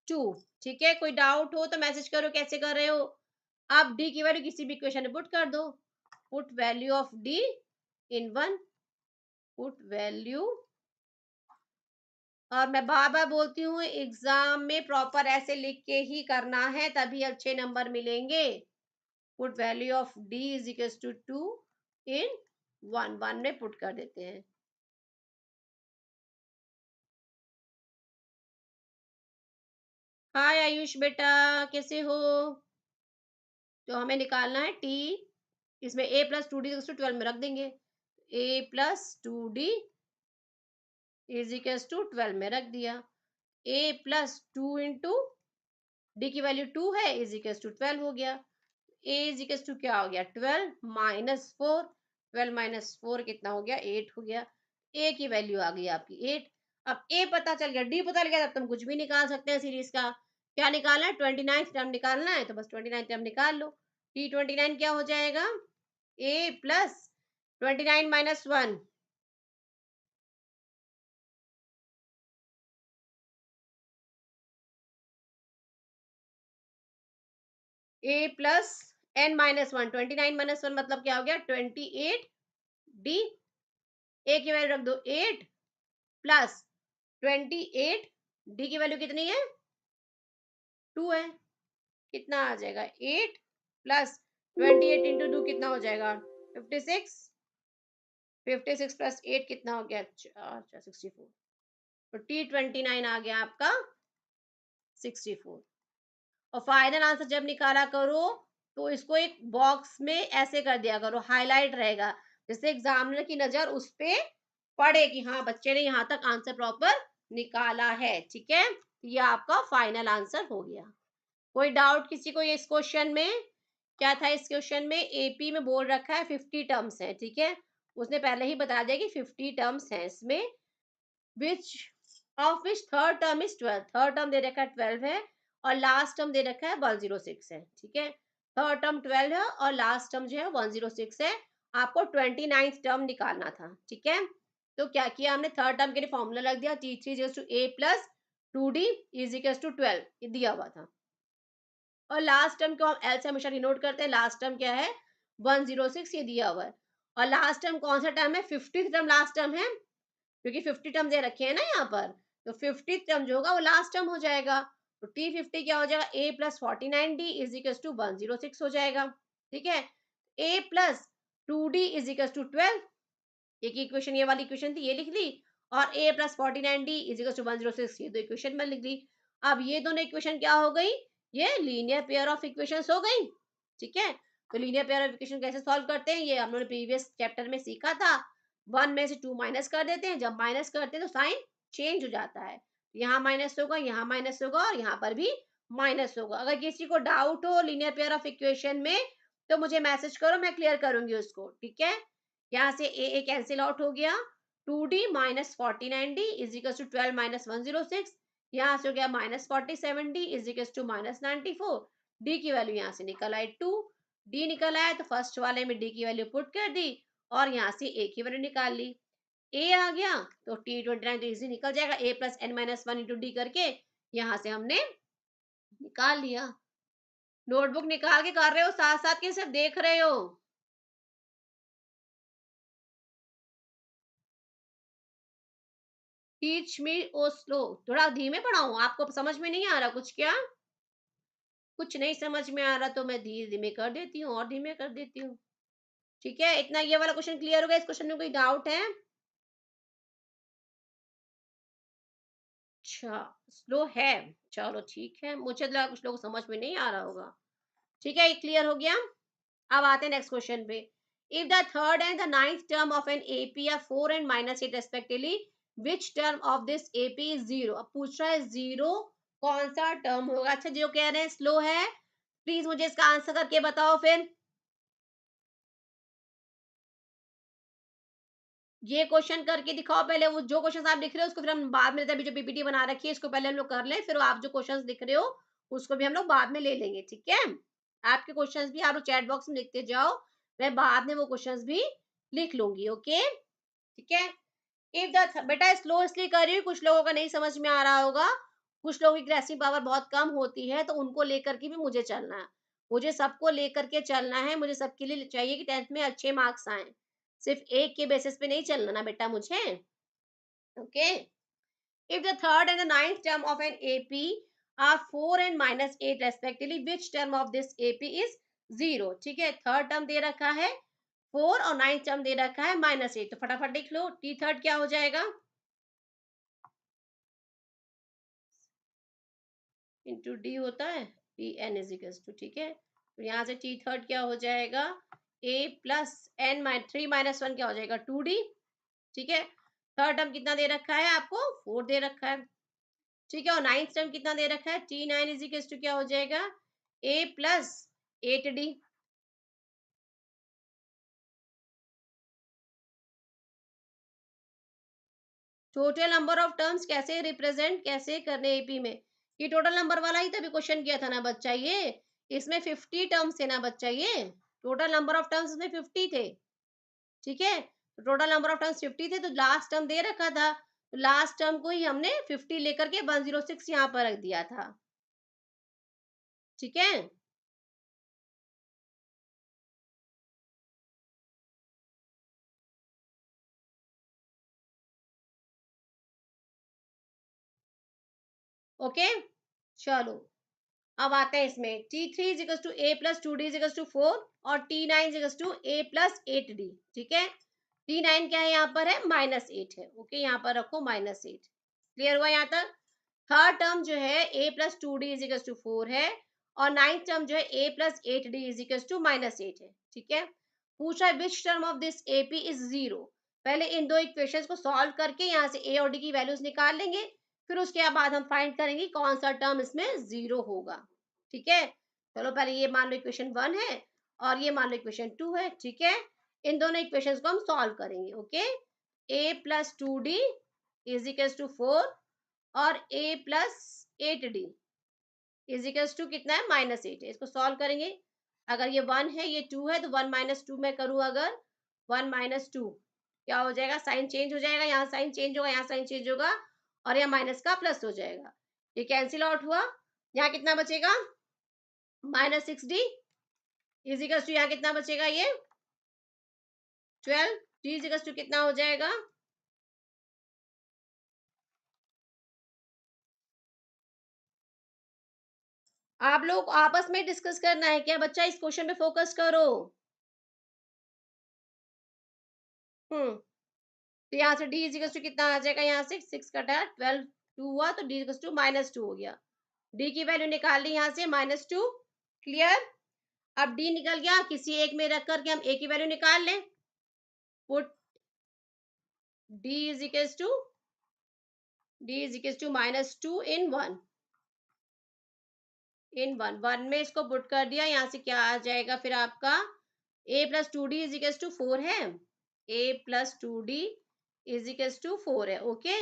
2। ठीक है, कोई डाउट हो तो मैसेज करो कैसे कर रहे हो। आप d की वैल्यू किसी भी इक्वेशन में पुट कर दो, put value of d in 1, put value, और मैं बार बार बोलती हूँ एग्जाम में प्रॉपर ऐसे लिख के ही करना है तभी अच्छे नंबर मिलेंगे। Put value of d is equal to 2 in 1 में पुट कर देते हैं। हाय आयुष बेटा, कैसे हो। तो हमें निकालना है t, इसमें a प्लस 2d 12 में रख देंगे, a plus 2d is equal to 12 में रख दिया, a प्लस 2 इंटू डी की वैल्यू 2 है इज इक्वल टू 12 हो गया, a इज इक्वल टू क्या हो गया 12 माइनस 4, 12 माइनस 4 कितना हो गया 8 हो गया, a की वैल्यू आ गई आपकी 8। अब a पता चल गया, d पता लग गया, तब तुम कुछ भी निकाल सकते हैं सीरीज का। क्या निकालना है 29 टर्म निकालना है, तो बस 29 टर्म निकाल लो। t 29 क्या हो जाएगा a plus 29 minus 1, a plus n minus 1, 29 minus 1 मतलब क्या हो गया 28, d a की वैल्यू रख दो 8 प्लस 28, डी की वैल्यू कितनी है 2 है, कितना आ जाएगा 8 प्लस 28 इंटू 2 कितना हो जाएगा 56, 56 प्लस 8 कितना हो गया 64, तो T29 आ गया आपका 64। और फाइनल आंसर जब निकाला करो तो इसको एक बॉक्स में ऐसे कर दिया करो, हाईलाइट रहेगा, जिससे एग्जामिनर की नजर उस पे पड़े कि हाँ बच्चे ने यहाँ तक आंसर प्रॉपर निकाला है। ठीक है, ये आपका फाइनल आंसर हो गया। कोई डाउट किसी को इस क्वेश्चन में, क्या था इस क्वेश्चन में एपी में बोल रखा है 50 टर्म्स है। ठीक है, उसने पहले ही बता दिया कि 50 टर्म्स हैं इसमें, which of which third term is 12, third term दे रखा है 12 है और लास्ट टर्म दे रखा है 106 है। ठीक है, थर्ड टर्म 12 है और लास्ट टर्म जो है 106 है, आपको 29th टर्म निकालना था। ठीक है, तो क्या किया हमने थर्ड टर्म के लिए फॉर्मूला रख दिया T3 to a plus 2d is equal to 12 दिया हुआ था, और लास्ट टर्म को हम एल से हमेशा डिनोट करते हैं, लास्ट टर्म क्या है 106 ये दिया हुआ है, और लास्ट टर्म कौन सा टर्म है 50th टर्म लास्ट टर्म है, क्योंकि 50 टर्म दे रखे हैं ना यहाँ पर, तो 50th टर्म जो होगा वो लास्ट टर्म हो जाएगा, तो T50 क्या हो जाएगा a plus 49d is equal to 106 हो जाएगा। ठीक है, a plus 2d is equal to 12, एक इक्वेशन ये वाली इक्वेशन थी ये लिख ली, और a plus 49d is equal to 106 ये दो इक्वेशन में लिख ली। अब ये दोनों इक्वेशन क्या हो गई, ये लीनियर पेयर ऑफ इक्वेशंस हो गई। ठीक है, तो लीनियर पेयर ऑफ इक्वेशन कैसे सॉल्व करते हैं ये हम लोगों ने प्रीवियस चैप्टर में सीखा था, 1 में से 2 माइनस कर देते हैं, जब माइनस करते हैं तो साइन चेंज हो जाता है, यहाँ माइनस होगा यहाँ माइनस होगा और यहाँ पर भी माइनस होगा। अगर किसी को डाउट हो लीनियर पेयर ऑफ इक्वेशन में तो मुझे मैसेज करो, मैं क्लियर करूंगी उसको। ठीक है, यहाँ से ए कैंसिल आउट हो गया, 2d minus 49d is equal to 12 minus 106, यहाँ से हो गया minus 47d is equal to minus 94, d की वैल्यू यहाँ से निकल आई 2, डी निकल आया तो फर्स्ट वाले में डी की वैल्यू पुट कर दी और यहाँ से ए की वैल्यू निकाल ली, ए आ गया तो T29 तो इजी निकल जाएगा, a plus n minus 1 into D करके यहाँ से हमने निकाल लिया। नोटबुक निकाल के कर रहे हो साथ साथ के सिर्फ देख रहे हो। टीच मी ओ स्लो, थोड़ा धीमे पढ़ाऊं, आपको समझ में नहीं आ रहा कुछ क्या, कुछ नहीं समझ में आ रहा तो मैं धीरे धीमे कर देती हूँ और धीमे कर देती हूँ। ठीक है, इतना ये वाला क्वेश्चन क्लियर हो गया, इस क्वेश्चन में कोई डाउट है। अच्छा, स्लो है। चलो ठीक है, मुझे लगा कुछ लोगों को समझ में नहीं आ रहा होगा। ठीक है, ये क्लियर हो गया। अब आते हैं नेक्स्ट क्वेश्चन पे। If the third and the ninth term of an AP are 4 and -8 respectively, which term of this AP is zero. अब पूछ रहा है जीरो कौन सा टर्म होगा। अच्छा, जो कह रहे हैं स्लो है, प्लीज मुझे इसका आंसर करके बताओ फिर। ये क्वेश्चन करके दिखाओ पहले। वो जो क्वेश्चन आप लिख रहे हो उसको फिर हम बाद में, अभी जो पीपीटी बना रखी है इसको पहले हम लोग कर लें, फिर आप जो क्वेश्चंस लिख रहे हो उसको भी हम लोग बाद में ले लेंगे, ठीक है। आपके क्वेश्चंस भी आप लोग चैट बॉक्स में लिखते जाओ, मैं बाद में वो क्वेश्चंस भी लिख लूंगी, ओके। ठीक है। इफ द बेटा स्लो इसलिए कर रही हूँ, कुछ लोगों का नहीं समझ में आ रहा होगा, कुछ लोगों की ग्रेसिंग पावर बहुत कम होती है, तो उनको लेकर के भी मुझे चलना है। मुझे सबको लेकर के चलना है, मुझे सबके लिए चाहिए कि 10th में अच्छे मार्क्स आए। सिर्फ एक के बेसिस पे नहीं चलना ना बेटा मुझे, okay. If the third and the ninth term of an AP are 4 and -8 respectively, which term of this AP is zero. ठीक है, थर्ड टर्म दे रखा है 4 और नाइन्थ टर्म दे रखा है -8, तो फटाफट लिख लो। टी थर्ड क्या हो जाएगा, इंटू डी होता है, t n is equals to, ठीक है। तो यहाँ से टी थर्ड क्या हो जाएगा, a plus n three minus one क्या हो जाएगा 2d। ठीक है, थर्ड टर्म कितना दे रखा है आपको, 4 दे रखा है। ठीक है, और नाइन्थ टर्म कितना दे रखा है, T nine is equals to क्या हो जाएगा, a plus 8d। Total number of terms कैसे रिप्रेजेंट कैसे करने एपी में, ये टोटल नंबर वाला ही तभी क्वेश्चन किया था ना बच्चा, ये इसमें 50 टर्म्स थे ना बच्चा, ये टोटल नंबर ऑफ टर्म्स इसमें 50 थे। ठीक है, तो टोटल नंबर ऑफ टर्म्स 50 थे, तो लास्ट टर्म दे रखा था, तो लास्ट टर्म को ही हमने 50 लेकर के 106 यहाँ पर रख दिया था। ठीक है, ओके। चलो, अब आते हैं इसमें, t three is equal to a plus 2d is equal to 4 और t nine is equal to a plus 8d। ठीक है, टी नाइन क्या है यहाँ पर है -8 है, ओके, यहाँ पर रखो -8। क्लियर हुआ यहाँ तक। थर्ड टर्म जो है a plus 2d is equal to 4 है, और नाइन्थ टर्म जो है a plus 8d is equal to -8 है। ठीक है, पूछा है विच term of this AP is zero. पहले इन दो इक्वेशंस को सॉल्व करके यहाँ से ए और डी की वैल्यूज निकाल लेंगे, फिर उसके बाद हम फाइंड करेंगे कौन सा टर्म इसमें जीरो होगा। ठीक है, चलो पहले ये मान लो इक्वेशन 1 है और ये मान लो इक्वेशन 2 है। ठीक है, इन दोनों इक्वेशंस को हम सॉल्व करेंगे, okay. A plus 2d is equal to 4 और a plus 8d is equal to कितना है, -8 है। इसको सॉल्व करेंगे, अगर ये 1 है ये 2 है, तो 1 माइनस 2 मैं करूँ अगर, 1 माइनस 2 क्या हो जाएगा, साइन चेंज हो जाएगा, यहाँ साइन चेंज होगा, यहाँ साइन चेंज होगा, और यहाँ माइनस का प्लस हो जाएगा, ये कैंसिल आउट हुआ। यहाँ कितना बचेगा, -6d इज इक्वल टू, यहाँ कितना बचेगा ये 12, d इज इक्वल टू कितना हो जाएगा, आप लोग आपस में डिस्कस करना है क्या बच्चा, इस क्वेश्चन पे फोकस करो। तो यहाँ से डी इजिकल्स टू कितना आ जाएगा, यहाँ से 6 कटा 12, 2 हुआ, तो डी इजिकल्स टू -2 हो गया। डी की वैल्यू निकाल ली यहाँ से -2। क्लियर, अब डी निकल गया, किसी एक में रख करके हम ए की वैल्यू निकाल लें। Put D equals to -2 in 1, इन 1 में इसको पुट कर दिया, यहाँ से क्या आ जाएगा फिर आपका, a plus 2d equals to 4 है, a plus 2d equals to 4 है, ओके।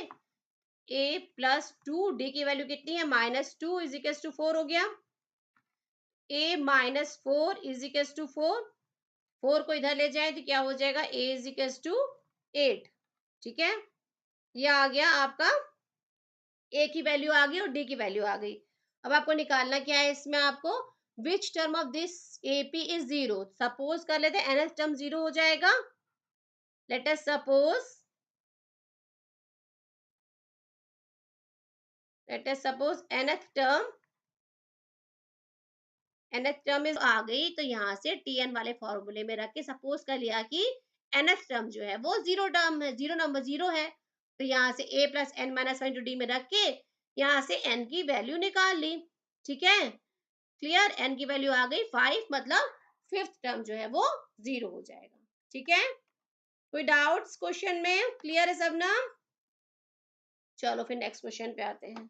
a प्लस 2d की वैल्यू कितनी है, -2 इजिकल्स टू 4 हो गया। a -4 इजिकल्स टू 4, 4 को इधर ले जाए तो क्या हो जाएगा, a इजिकल्स टू 8। ठीक है, ये आ गया आपका, a की वैल्यू आ गई और d की वैल्यू आ गई। अब आपको निकालना क्या है इसमें, आपको which term of this AP is zero. Suppose कर लेते हैं nth टर्म जीरो हो जाएगा, let us suppose, nth term is आ गई, तो यहाँ से tn वाले फॉर्मूले में रख के सपोज कर लिया कि nth टर्म जो है वो जीरो टर्म है, जीरो नंबर जीरो है, तो यहाँ से a plus n minus one two D में रख के यहाँ से n की वैल्यू निकाल ली, ठीक है, क्लियर। n की वैल्यू आ गई 5, मतलब फिफ्थ टर्म जो है वो 0 हो जाएगा, ठीक है। कोई डाउट्स क्वेश्चन में? क्लियर है सब ना? चलो फिर नेक्स्ट क्वेश्चन पे आते हैं।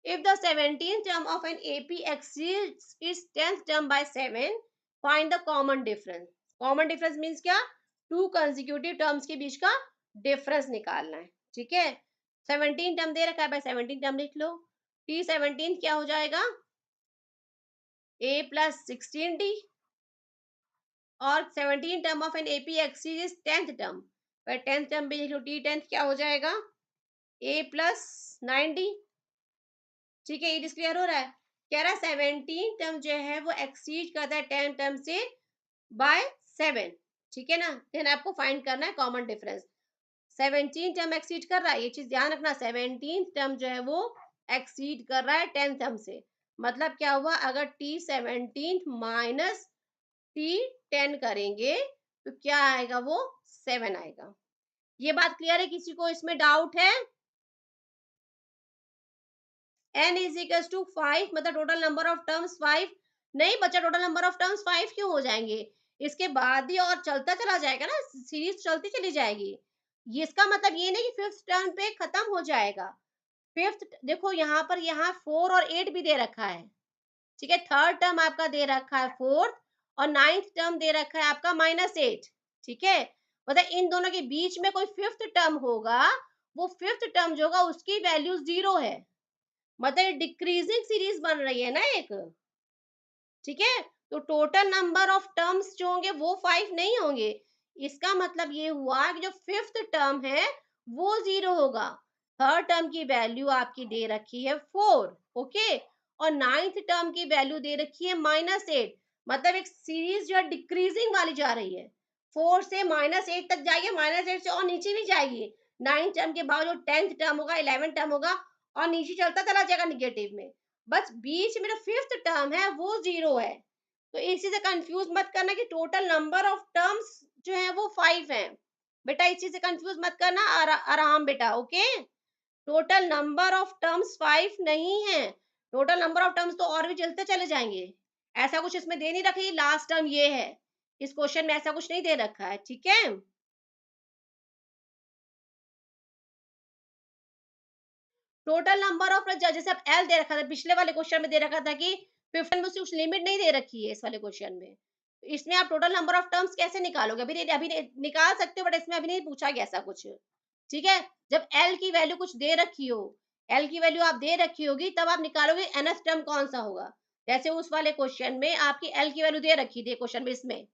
If the 17th term of an AP exceeds its 10th term by 7, find the common difference. Common difference means क्या? टू consecutive terms के बीच का difference निकालना है, ठीक है। 17 टर्म दे रखा है, भाई 17 टर्म लिख लो। T17 क्या हो जाएगा? A plus 16D, और 17 term of an AP exceeds 10th term, पर 10th टर्म भी लिख लो। T10 क्या हो जाएगा? A plus 9D, ठीक है। ये क्लियर हो रहा है? कह रहा है 17 टर्म जो है वो एक्सीड करता है 10 टर्म से बाय 7, ठीक है ना। देन आपको फाइंड करना है कॉमन डिफरेंस। 17 टर्म एक्सीड कर रहा है, ये चीज ध्यान रखना। 17 टर्म जो है वो एक्सीड कर रहा है 10 टर्म से, मतलब क्या हुआ, अगर T17 माइनस T10 करेंगे तो क्या आएगा, वो 7 आएगा। ये बात क्लियर है? किसी को इसमें डाउट है? n इज इक्वल टू 5, मतलब टोटल नंबर ऑफ टर्म्स 5 नहीं बचा। टोटल नंबर ऑफ टर्म्स 5 क्यों हो जाएंगे? इसके बाद भी और चलता चला जाएगा ना, सीरीज चलती चली जाएगी। ये इसका मतलब ये नहीं कि फिफ्थ टर्म पे खत्म हो जाएगा। फिफ्थ देखो यहाँ पर, यहाँ 4 और 8 भी दे रखा है, ठीक है। थर्ड टर्म आपका दे रखा है 4, और नाइन्थ टर्म दे रखा है आपका -8, ठीक है। मतलब इन दोनों के बीच में कोई फिफ्थ टर्म होगा, वो फिफ्थ टर्म जो होगा उसकी वैल्यू 0 है, मतलब डिक्रीजिंग सीरीज बन रही है ना एक, ठीक है। तो टोटल नंबर ऑफ टर्म्स जो होंगे वो 5 नहीं होंगे। इसका मतलब ये हुआ कि जो फिफ्थ टर्म है वो 0 होगा। थर्ड टर्म की वैल्यू आपकी दे रखी है 4, ओके, और नाइन्थ टर्म की वैल्यू दे रखी है -8, मतलब एक सीरीज जो है डिक्रीजिंग वाली जा रही है। 4 से -8 तक जाएगी, -8 से और नीचे भी जाएगी। नाइन्थ टर्म के बाद जो 10th टर्म होगा, 11th टर्म होगा, और नीचे चलता चला जाएगा निगेटिव में। बस बीच में जो फिफ्थ टर्म है वो 0 है। तो इसी से कंफ्यूज मत करना कि टोटल नंबर ऑफ टर्म्स जो है वो 5 है। बेटा इस चीज से कंफ्यूज मत करना, आराम बेटा, okay. Total number of terms 5 नहीं है। टोटल नंबर ऑफ टर्म्स तो और भी चलते चले जाएंगे। ऐसा कुछ इसमें दे नहीं रखी लास्ट टर्म ये है, इस क्वेश्चन में ऐसा कुछ नहीं दे रखा है, ठीक है। टोटल नंबर ऑफ जैसे अब एल दे रखा था, पिछले वाले क्वेश्चन में दे रखा था कि 15 में उसकी कुछ लिमिट नहीं दे रखी है इस वाले क्वेश्चन में। इसमें आप टोटल नंबर ऑफ टर्म्स कैसे निकालोगे? अभी नहीं निकाल सकते हो, बट इसमें अभी नहीं पूछा गया ऐसा कुछ, ठीक है। जब एल की वैल्यू कुछ दे रखी हो, एल की वैल्यू आप दे रखी होगी, तब आप निकालोगे एनएथ टर्म कौन सा होगा। जैसे उस वाले क्वेश्चन में आपकी एल की वैल्यू दे रखी थी, क्वेश्चन में इसमें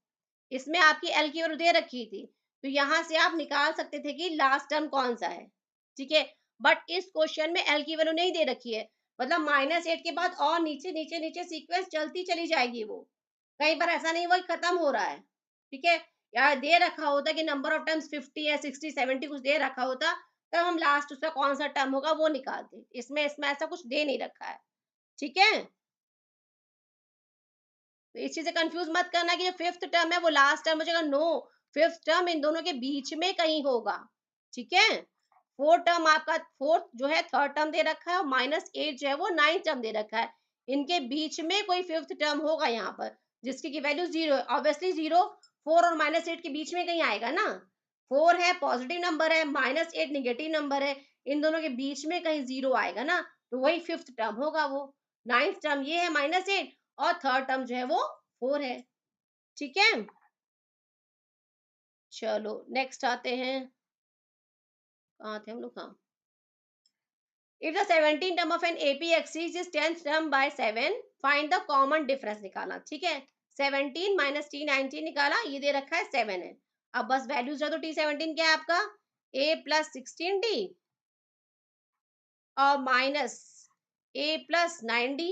इसमें आपकी एल की वैल्यू दे रखी थी, तो यहाँ से आप निकाल सकते थे कि लास्ट टर्म कौन सा है, ठीक है। बट इस क्वेश्चन में एल की वैल्यू नहीं दे रखी है, मतलब -8 के बाद और नीचे नीचे नीचे सीक्वेंस चलती चली जाएगी वो। कई बार ऐसा नहीं हुआ कि खत्म हो रहा है, ठीक है। या दे रखा होता कि नंबर ऑफ टर्म्स 50 या 60 70 कुछ दे रखा होता, तब हम लास्ट उसका कौन सा टर्म होगा वो निकालते। इसमें इसमें ऐसा कुछ दे नहीं रखा है, ठीक है। तो इस चीज से कंफ्यूज मत करना कि जो फिफ्थ टर्म है वो लास्ट टर्म हो जाएगा, नो। फिफ्थ टर्म इन दोनों के बीच में कहीं होगा, ठीक है। फोर्थ टर्म आपका, फोर्थ जो है थर्ड टर्म दे रखा है, और -8 जो है वो नाइन्थ टर्म दे रखा है। इनके बीच में कोई फिफ्थ टर्म होगा यहाँ पर, जिसकी की वैल्यू 0 है। ऑब्वियसली 0 4 और -8 के बीच में कहीं आएगा ना। 4 है पॉजिटिव नंबर है, -8 निगेटिव नंबर है, इन दोनों के बीच में कहीं 0 आएगा ना, तो वही फिफ्थ टर्म होगा वो। नाइन्थ टर्म ये है -8, और थर्ड टर्म जो है वो 4 है, ठीक है। चलो नेक्स्ट आते हैं, कहाँ थे हम लोग, हाँ। If the 17 term of an AP exceeds is 10th term by 7, find the common difference निकालना, ठीक है। 17 माइनस T19 निकाला, ये दे रखा है 7 है। अब बस वैल्यूज है, तो T17 क्या है आपका, A प्लस 16D और minus A plus 9D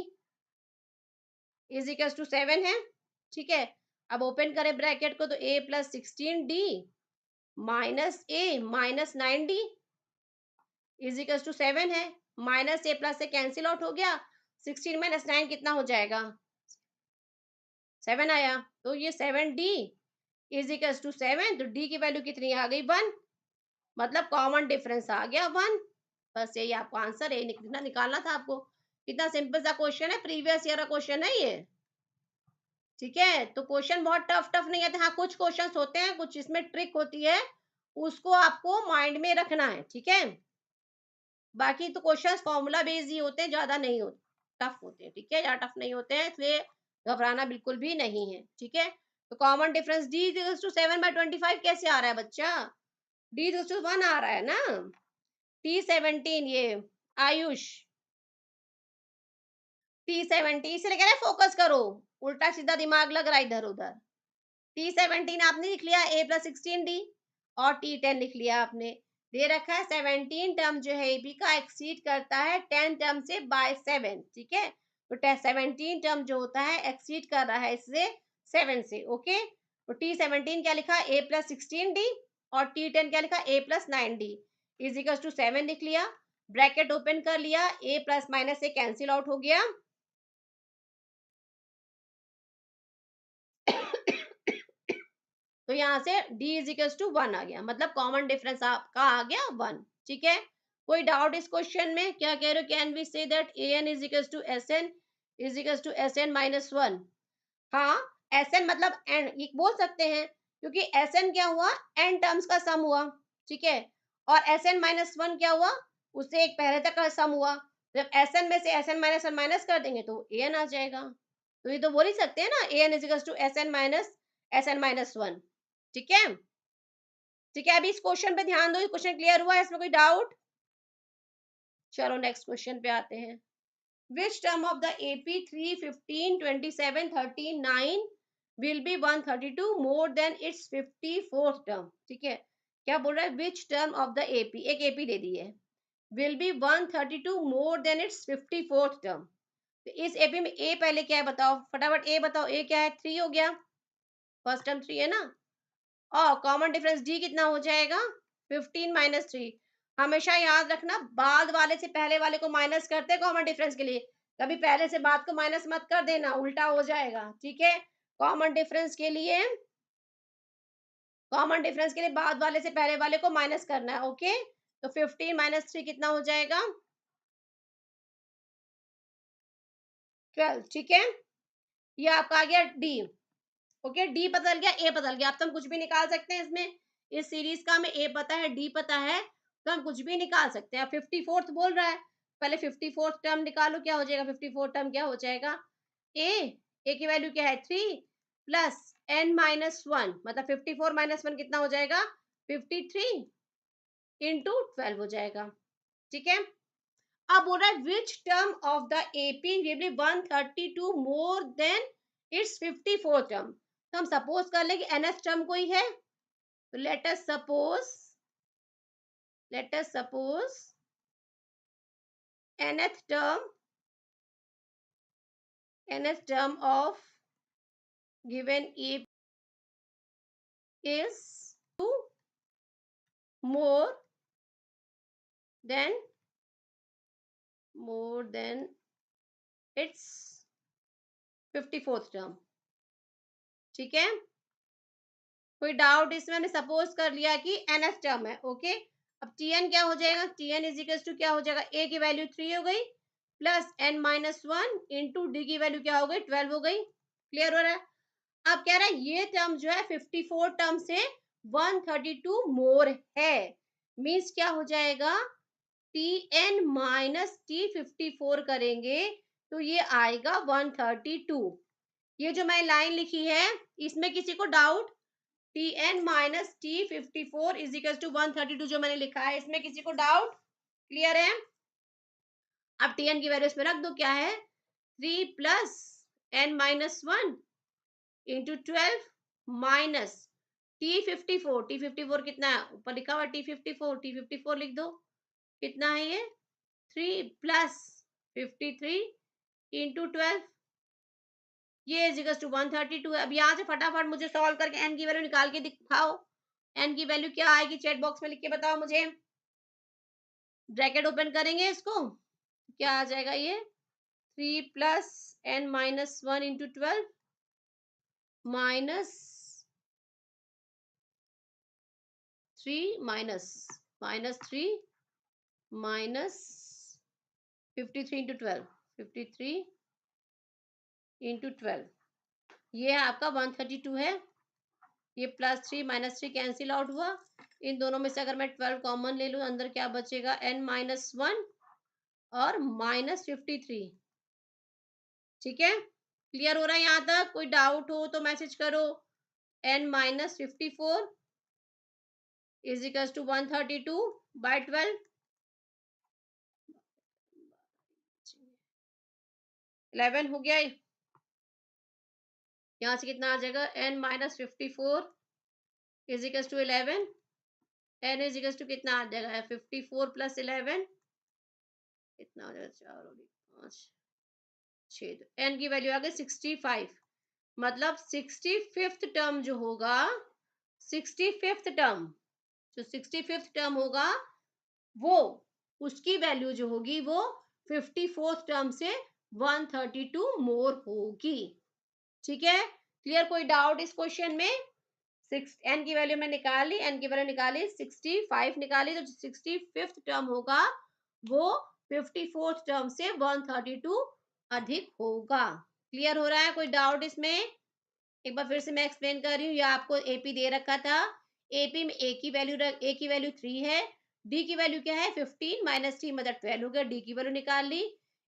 is equal to 7 है, ठीक है। अब ओपन करें ब्रैकेट को, तो A plus 16D minus A minus 9D is equal to 7 है। माइनस ए प्लस से कैंसिल आउट हो गया, 16 माइनस 9 कितना हो जाएगा, 7 आया। तो ये 7D इज इक्वल टू 7, तो D की वैल्यू कितनी आ गई, 1, मतलब कॉमन डिफरेंस आ गया 1। बस यही आपको आंसर है, निकालना था आपको। कितना सिंपल सा क्वेश्चन है, प्रीवियस ईयर का क्वेश्चन है ये। ठीक है, तो क्वेश्चन बहुत टफ टफ नहीं है, हाँ कुछ क्वेश्चंस होते हैं, कुछ इसमें ट्रिक होती है, उसको आपको माइंड में रखना है। ठीक है, बाकी तो क्वेश्चंस फॉर्मूला बेस्ड ही होते हैं, ज्यादा नहीं होते, टफ होते हैं। ठीक है, ज्यादा टफ नहीं होते हैं, इसलिए घबराना बिल्कुल भी नहीं है। ठीक है, तो common difference d equals to 7/25 कैसे आ रहा है बच्चा? d इक्वल्स टू 1 आ रहा है ना। T17 ये आयुष, T17 इसलिए कह रहे फोकस करो, उल्टा सीधा दिमाग लग रहा है इधर उधर। T17 आपने लिख लिया a+16d, और T10 लिख लिया आपने। दे रखा है 17 टर्म जो है एबी का एक्सीड करता है 10 टर्म से बाय 7। ठीक है, तो 17 टर्म जो होता है एक्सीड कर रहा है इससे 7 से। ओके, तो T17 क्या लिखा, a+16d, और T10 क्या लिखा, a+9d इज इक्वल टू 7 लिख लिया, ब्रैकेट ओपन कर लिया, a प्लस माइनस से कैंसिल आउट हो गया। तो यहाँ से d इज इक्वल टू 1 आ गया, मतलब कॉमन डिफरेंस आपका आ गया 1। ठीक है, कोई डाउट इस क्वेश्चन में? क्या कह रहे हो, can we say that an is equal to sn is equal to sn-1? हाँ, sn मतलब n, ये बोल सकते हैं, क्योंकि sn क्या हुआ, n टर्म्स का सम हुआ। ठीक है, और sn-1 क्या हुआ, उससे एक पहले तक का सम हुआ। जब sn में से sn-1 माइनस कर देंगे तो an आ जाएगा। तो ये तो बोल ही सकते हैं ना, an is equal to sn-1। ठीक है, ठीक है, अभी इस क्वेश्चन पे ध्यान दो, ये क्वेश्चन क्लियर हुआ है, इसमें कोई डाउट? चलो नेक्स्ट क्वेश्चन पे आते हैं। Which term of the AP 3, 15, 27, 39 will be 132 more than its 54th term? ठीक है, क्या बोल रहा है, which term of the AP, एक AP दे दी है, will be 132 more than its 54th term? तो इस AP में A पहले क्या है बताओ, फटाफट A बताओ, A क्या है, 3 हो गया, फर्स्ट टर्म 3 है ना, और कॉमन डिफरेंस डी कितना हो जाएगा, 15-3। हमेशा याद रखना, बाद वाले से पहले वाले को माइनस करते हैं कॉमन डिफरेंस के लिए, कभी पहले से बाद को माइनस मत कर देना, उल्टा हो जाएगा। ठीक है, कॉमन डिफरेंस के लिए, कॉमन डिफरेंस के लिए बाद वाले से पहले वाले को माइनस करना है। ओके, तो 15-3 कितना हो जाएगा, 12। ठीक है, ये आपका आ गया डी। ओके, डी बदल गया, ए बदल गया, अब तो हम कुछ भी निकाल सकते हैं इसमें, इस सीरीज का हमें ए पता है, डी पता है, तो हम कुछ भी निकाल सकते हैं। 54th बोल रहा है, पहले 54th टर्म निकालो, क्या हो जाएगा, 54th टर्म क्या हो जाएगा, ए, ए की वैल्यू क्या है 3 प्लस n-1, मतलब 54-1 कितना हो जाएगा, 53 इंटू 12 हो जाएगा। ठीक है, अब बोल रहा है विच term of the AP will be 132 more than it's 54 term. तो हम सपोज कर ले कि nth टर्म कोई है, तो late us suppose nth term of given A is more than it's 54th term. ठीक है, कोई डाउट इसमें? हमने सपोज कर लिया कि nth टर्म है। ओके, अब tn क्या हो जाएगा, tn इज इक्वल टू क्या हो जाएगा, a की वैल्यू 3 हो गई प्लस n-1 इंटू डी की वैल्यू क्या हो गई, 12 हो गई। क्लियर हो रहा है? अब कह रहा है ये टर्म जो है 54 टर्म से 132 मोर है, मीन्स क्या हो जाएगा, tn माइनस t54 करेंगे तो ये आएगा 132। ये जो मैं लाइन लिखी है, इसमें किसी को doubt, tn minus t54 is equal to 132 जो मैंने लिखा है, इसमें किसी को डाउट? क्लियर है? अब tn की वैल्यू इसमें रख दो, क्या है 3 plus n-1 into 12 minus T 54 कितना है, ऊपर लिखा हुआ टी 54 लिख दो, कितना है ये 3 प्लस 53 इंटू 12, ये इज इक्वल टू 132 है। अब यहाँ से फटाफट मुझे सॉल्व करके एन की वैल्यू निकाल के दिखाओ, एन की वैल्यू क्या आएगी, चैट बॉक्स में लिख के बताओ मुझे। ब्रैकेट ओपन करेंगे इसको, क्या आ जाएगा ये 3 plus n-1 into 12 minus 3 minus 3 minus 53 into 12, 53 into 12, ये आपका 132 है। ये +3 - 3 कैंसिल आउट हुआ। इन दोनों में से अगर मैं 12 कॉमन ले लूँ, अंदर क्या बचेगा, n-1 और -53। ठीक है, क्लियर हो रहा है यहाँ तक? कोई डाउट हो तो मैसेज करो। n-54 is equals to 132/12। 11 हो गया। यहाँ से कितना आ जाएगा, n-54 is equals to 11। n is equals to कितना आ जाएगा, 54 + 11 कितना हो जाएगा, 4 और 5 6। n की वैल्यू आ गई 65। मतलब 65th टर्म जो होगा, 65th टर्म, जो 65th टर्म होगा वो, उसकी वैल्यू जो होगी वो 54th टर्म से 132 मोर होगी। ठीक है, क्लियर? कोई डाउट इस क्वेश्चन में? n की वैल्यू में निकाली, n की वैल्यू निकाली, 65 निकाली, तो 65th टर्म होगा वो 54th टर्म से 132 अधिक होगा। क्लियर हो रहा है? कोई डाउट इसमें? एक बार फिर से मैं एक्सप्लेन कर रही हूँ। ये आपको एपी दे रखा था। एपी में ए की वैल्यू 3 है, डी की वैल्यू क्या है, 15 - 3 मतलब 12 हो गया, डी की वैल्यू निकाल ली।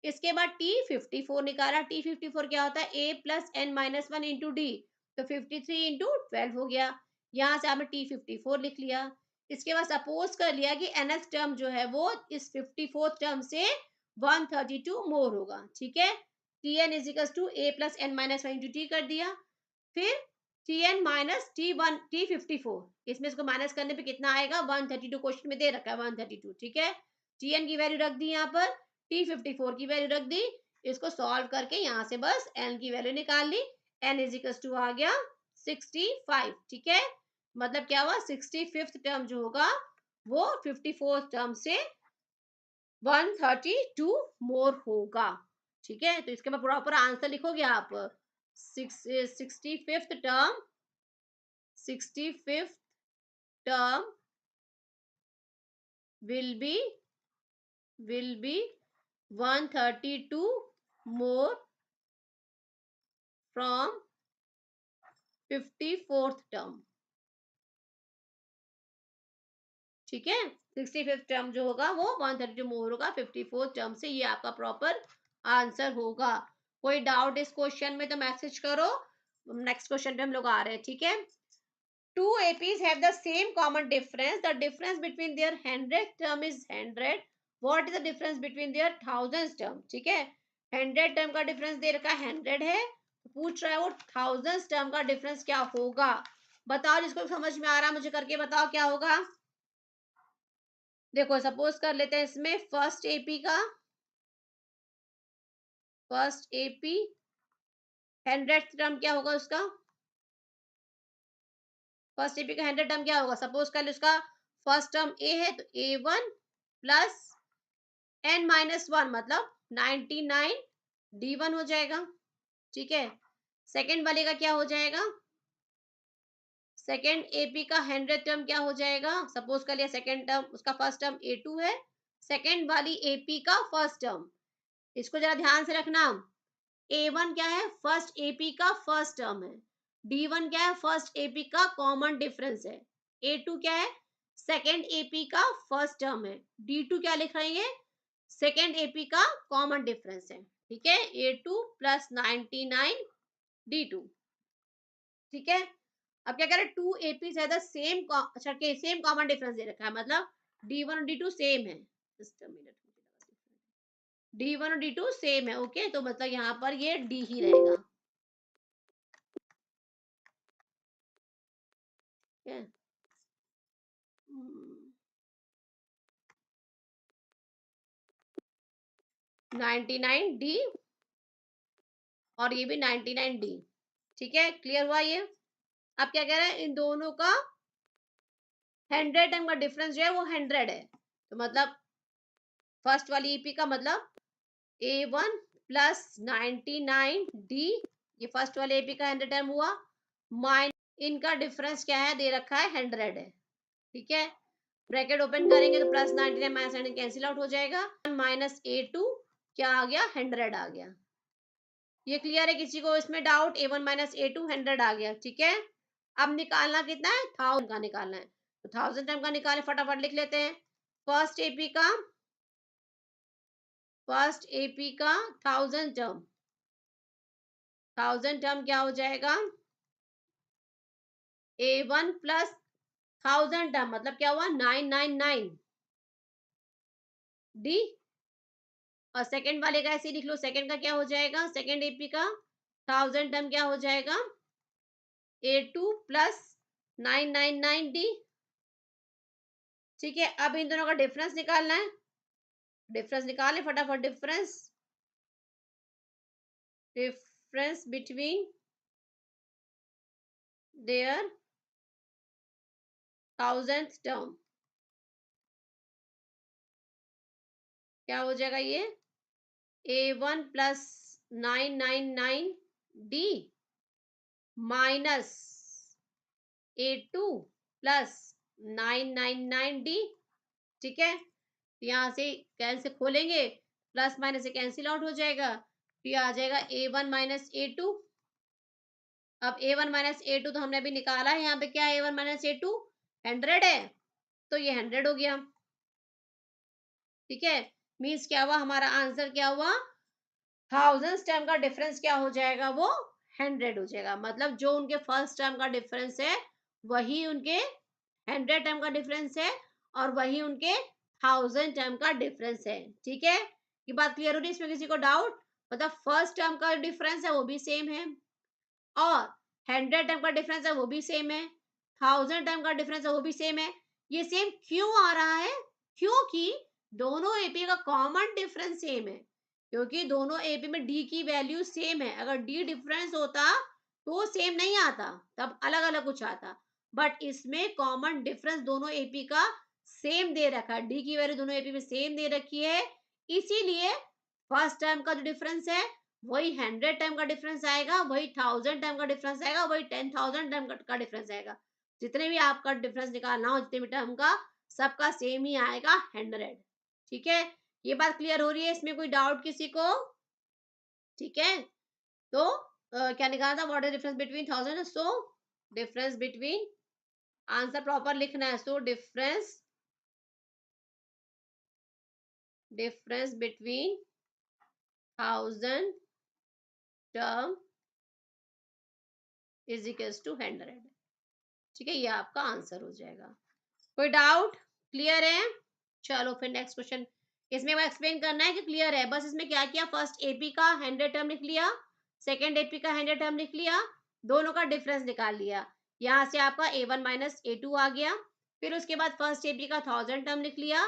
इसके बाद टी 54 निकाला। टी 54 क्या होता है, a plus n minus one into d, तो 53 इंटू 12 हो गया। यहाँ से आपने टी 54 लिख लिया। इसके बाद सपोज कर लिया कि एनएस टर्म जो है वो इस 54 टर्म से 132 मोर होगा। ठीक है, t n is equals to a plus n minus one into t कर दिया। फिर Tn माइनस T54, इसमें इसको माइनस करने पे कितना आएगा, 132 क्वेश्चन में दे रखा है 132। ठीक है, Tn की वैल्यू रख दी यहाँ पर, T54 की वैल्यू रख दी। इसको सॉल्व करके यहाँ से बस n की वैल्यू निकाल ली। n इजिकल्स टू आ गया 65। ठीक है, मतलब क्या हुआ, 65th टर्म जो होगा वो 54th टर्म से 132 मोर होगा। ठीक है, तो इसके बाद प्रॉपर आंसर लिखोगे आप। 65th term, 65th term will be 132 more from 54th term। ठीक है, 65th टर्म जो होगा वो 132 मोर होगा 54th टर्म से। ये आपका प्रॉपर आंसर होगा। कोई डाउट इस क्वेश्चन में तो मैसेज करो। नेक्स्ट क्वेश्चन पे हम लोग आ रहे हैं। ठीक है, two APs have the same common difference. The difference between their 100th term is 100. What is the difference between their 1000th term? ठीक है, 100 टर्म का डिफरेंस दे रखा है 100 है, तो पूछ रहा है वो 1000th टर्म का डिफरेंस क्या होगा। बताओ, जिसको समझ में आ रहा है मुझे करके बताओ क्या होगा। देखो सपोज कर लेते हैं इसमें फर्स्ट एपी 100th टर्म क्या होगा उसका। फर्स्ट एपी का 100 टर्म क्या होगा, सपोज कर ले उसका फर्स्ट टर्म ए है, तो A1 प्लस n-1 मतलब 99 D1 हो जाएगा। ठीक है, सेकेंड वाले का क्या हो जाएगा, सेकेंड एपी का 100 टर्म क्या हो जाएगा, सपोज कर लिया सेकेंड टर्म उसका फर्स्ट टर्म A2 है, सेकेंड वाली एपी का फर्स्ट टर्म। इसको जरा ध्यान से रखना। A1 क्या है, फर्स्ट एपी का फर्स्ट टर्म है। D1 क्या है, फर्स्ट एपी का कॉमन डिफरेंस है। A2 क्या है, सेकेंड एपी का फर्स्ट टर्म है। D2 क्या लिख रहे हैं, सेकेंड एपी का कॉमन डिफरेंस है। ठीक है, A2 प्लस 99 D2। ठीक है, अब क्या कह रहे हैं, टू एपी है द सेम, अच्छा के सेम कॉमन डिफरेंस दे रखा है, मतलब D1 और D2 सेम है। D1 और D2 सेम है। ओके, तो मतलब यहाँ पर ये D ही रहेगा। ठीक है, 99D और ये भी 99D। ठीक है, क्लियर हुआ ये। अब क्या कह रहे हैं, इन दोनों का 100 टर्म का डिफरेंस जो है वो 100 है, तो मतलब फर्स्ट वाली ईपी का मतलब A1 प्लस 99D, ये फर्स्ट वाले एपी का 100 टर्म हुआ, माइनस इनका डिफरेंस क्या है, दे रखा है 100 है। ठीक है, ब्रैकेट ओपन करेंगे तो प्लस 99 माइनस 99 कैंसिल आउट हो जाएगा, माइनस A2 क्या आ गया, 100 आ गया। ये क्लियर है किसी को इसमें डाउट? A1 माइनस A2 100 आ गया, ठीक है। अब निकालना कितना है, 1000 का निकालना है, तो 1000 टर्म का निकाले, फटाफट लिख लेते हैं। फर्स्ट एपी का, फर्स्ट एपी का 1000 टर्म, 1000 टर्म क्या हो जाएगा, A1 प्लस 1000 टर्म मतलब क्या हुआ, 999 डी। और सेकंड वाले का ऐसे ही लिख लो, सेकंड का क्या हो जाएगा, सेकंड एपी का 1000 टर्म क्या हो जाएगा, A2 प्लस 999 डी। ठीक है, अब इन दोनों का डिफरेंस निकालना है, डिफरेंस निकालें फटाफट, difference, difference between their 1000th term क्या हो जाएगा, ये A1 plus 999 D minus A2 plus 999 D. ठीक है, यहाँ से कैंसिल खोलेंगे, प्लस माइनस से कैंसिल आउट हो जाएगा, तो ये आ जाएगा A1 माइनस A2। अब A1 माइनस A2 तो हमने अभी निकाला है, यहाँ पे क्या है, A1 माइनस A2 100 है, तो ये 100 हो गया। ठीक है, मीन्स क्या हुआ, हमारा आंसर क्या हुआ, 1000 टर्म का डिफरेंस क्या हो जाएगा, वो 100 हो जाएगा। मतलब जो उनके फर्स्ट टर्म का डिफरेंस है वही उनके 100 टर्म का डिफरेंस है, और वही उनके 1000 टर्म का डिफरेंस है। ठीक है, ये बात क्लियर हो रही है, इसमें किसी को डाउट? मतलब फर्स्ट टर्म का डिफरेंस है वो भी सेम है, और 100 टर्म का डिफरेंस है वो भी सेम है, 1000 टर्म का डिफरेंस है वो भी सेम है। ये सेम क्यों आ रहा है, क्योंकि दोनों एपी का कॉमन डिफरेंस सेम है, क्योंकि दोनों एपी में डी की वैल्यू सेम है। अगर डी डिफरेंस होता तो सेम नहीं आता, तब अलग अलग कुछ आता, बट इसमें कॉमन डिफरेंस दोनों एपी का सेम दे रखा है, डी की वैल्यू दोनों एपी में सेम दे रखी है, इसीलिए फर्स्ट टर्म का जो डिफरेंस है वही 100 टाइम का डिफरेंस आएगा, वही 1000 टाइम का डिफरेंस आएगा, वही 10,000 टाइम का डिफरेंस आएगा। जितने भी आपका डिफरेंस निकालना हो, जितने भी टर्म का, सबका सेम ही आएगा, 100। ठीक है, ये बात क्लियर हो रही है, इसमें कोई डाउट किसी को? ठीक है, तो क्या निकालना था, what is difference between 1000, so difference between, answer proper लिखना है, so difference, difference between 1000 term is equals to 100। ठीक है, ये आपका आंसर हो जाएगा। कोई डाउट? क्लियर है? चलो फिर नेक्स्ट क्वेश्चन, इसमें वो एक्सप्लेन करना है कि क्लियर है, बस इसमें क्या किया, फर्स्ट एपी का 100 टर्म लिख लिया, सेकंड एपी का 100 टर्म लिख लिया, दोनों का डिफरेंस निकाल लिया, यहाँ से आपका A1 माइनस A2 आ गया। फिर उसके बाद फर्स्ट एपी का 1000 टर्म लिख लिया,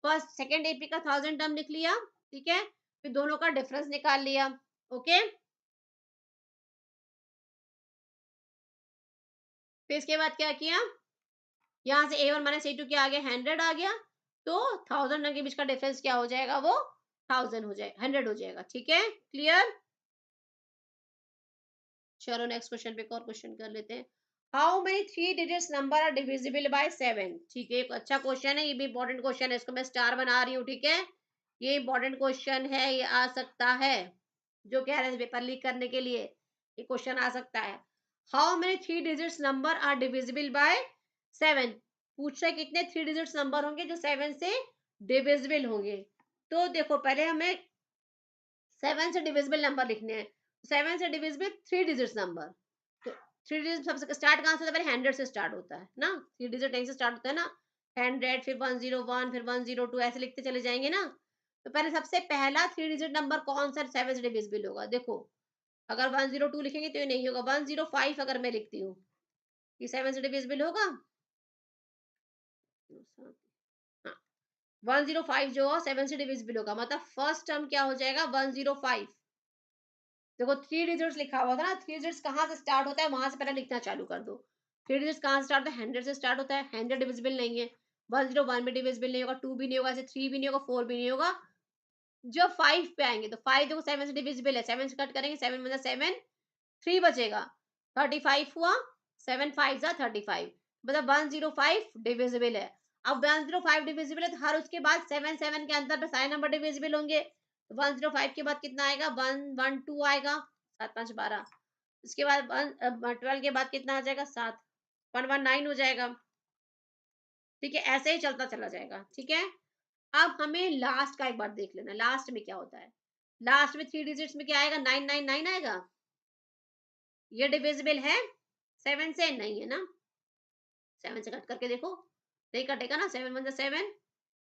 फर्स्ट सेकंड एपी का 1000 टर्म लिख लिया। ठीक है, फिर दोनों का डिफरेंस निकाल लिया। ओके, फिर इसके बाद क्या किया, यहाँ से A1 माइनस A2 क्या आ गया, 100 आ गया, तो 1000 के बीच का डिफरेंस क्या हो जाएगा, वो 1000 हो जाएगा, 100 हो जाएगा। ठीक है, क्लियर? चलो नेक्स्ट क्वेश्चन पे एक और क्वेश्चन कर लेते हैं। How many 3 digits number are divisible by 7? ठीक है, एक अच्छा क्वेश्चन है, ये भी इंपॉर्टेंट क्वेश्चन है, इसको मैं स्टार बना रही हूँ। ठीक है, ये इंपॉर्टेंट क्वेश्चन है, ये आ सकता है, जो कह रहे हैं पेपर लीक करने के लिए ये क्वेश्चन आ सकता है। How many 3 digits number are divisible by 7? पूछ रहे कितने 3 डिजिट्स नंबर होंगे जो 7 से डिविजिबल होंगे। तो देखो, पहले हमें 7 से डिविजिबल नंबर लिखने हैं, 7 से डिविजिबल 3 डिजिट्स नंबर। तो 3 डिजिट सबसे स्टार्ट कहाँ से होता है, पहले 100 से स्टार्ट होता है ना, 3 डिजिट यहीं से स्टार्ट होता है ना, 100, फिर 101, फिर 102, ऐसे लिखते चले जाएंगे ना। तो पहले सबसे पहला 3 डिजिट नंबर कौन सा 7 से डिविजिबल होगा, देखो, अगर 102 लिखेंगे तो ये नहीं होगा, 105 अगर मैं लिखती हूँ, ये 7 से डिविजिबल होगा? हाँ, 105 जो है 7 से डिविजिबल होगा, मतलब फर्स्ट टर्म क्या हो जाएगा, 105। देखो 3 डिजिट्स लिखा हुआ था ना, 3 डिजिट्स कहाँ से स्टार्ट होता है, वहां से पहले लिखना चालू कर दो। 3 डिजिट्स कहाँ से स्टार्ट होता है, 100 से स्टार्ट होता है, 100 डिविजिबल नहीं है, 101 भी डिविजिबल नहीं होगा, 2 भी नहीं होगा, ऐसे 3 भी नहीं होगा, 4 भी नहीं होगा। जब 5 पे आएंगे तो 5 देखो 7 से डिविजिबल है, 7 से कट करेंगे, 7 मतलब 7, 3 बचेगा, 35 हुआ, 7 5 जा 35, मतलब 105 डिविजिबल है। अब 105 डिविजिबल है तो हर उसके बाद 7 7 के अंतर पे सारे नंबर डिविजिबल होंगे। तो 105 के बाद कितना आएगा? 112 आएगा, 7 5 12। उसके बाद 12 के बाद कितना आ जाएगा? 7, 119 हो जाएगा। ठीक है, ऐसे ही चलता चला जाएगा। ठीक है, अब हमें लास्ट का एक बार देख लेना, लास्ट में क्या होता है। लास्ट में 3 डिजिट्स में क्या आएगा? 999 आएगा। ये डिविजिबल है 7 से? नहीं है ना। 7 से कट करके देखो, नहीं कटेगा ना। 7 1 7,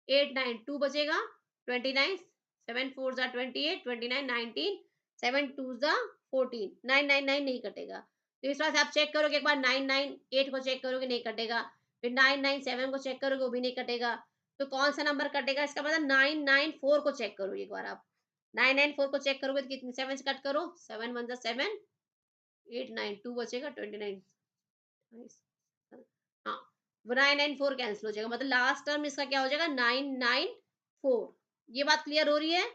8 9 2 बचेगा, 29, 7 4 28, 29 19, 7 2 14, 999 नहीं कटेगा। तो इस बार से आप चेक करोगे, एक बार 998 को चेक करोगे, नहीं कटेगा। फिर 997 को चेक करोगे, वो भी नहीं कटेगा। तो कौन सा नंबर कटेगा? इसका मतलब 994 को चेक करो एक बार आप। 994 को चेक करोगे तो कितने? 7 से कट करो, 7 1 7, 8 9 2 बचेगा, 29, हाँ, 994 कैंसिल हो जाएगा। मतलब लास्ट टर्म इसका क्या हो जाएगा? 994। ये बात क्लियर हो रही है?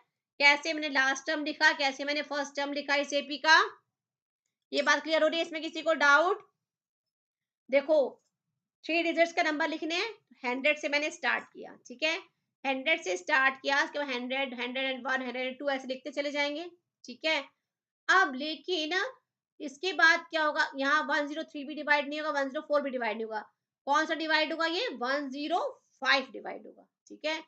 कैसे मैंने लास्ट टर्म लिखा, कैसे मैंने फर्स्ट टर्म लिखा इस एपी का, ये बात क्लियर हो रही है? इसमें किसी को डाउट? देखो, 3 डिजिट्स का नंबर लिखने हैं, 100 से मैंने स्टार्ट किया। ठीक है, 100 से स्टार्ट किया, उसके बाद 100 101 102 ऐसे लिखते चले जाएंगे। ठीक है, अब लेकिन इसके बाद क्या होगा? यहाँ 103 भी डिवाइड नहीं होगा, 104 भी डिवाइड नहीं होगा। कौन सा डिवाइड होगा? ये 105 डिवाइड होगा। ठीक है,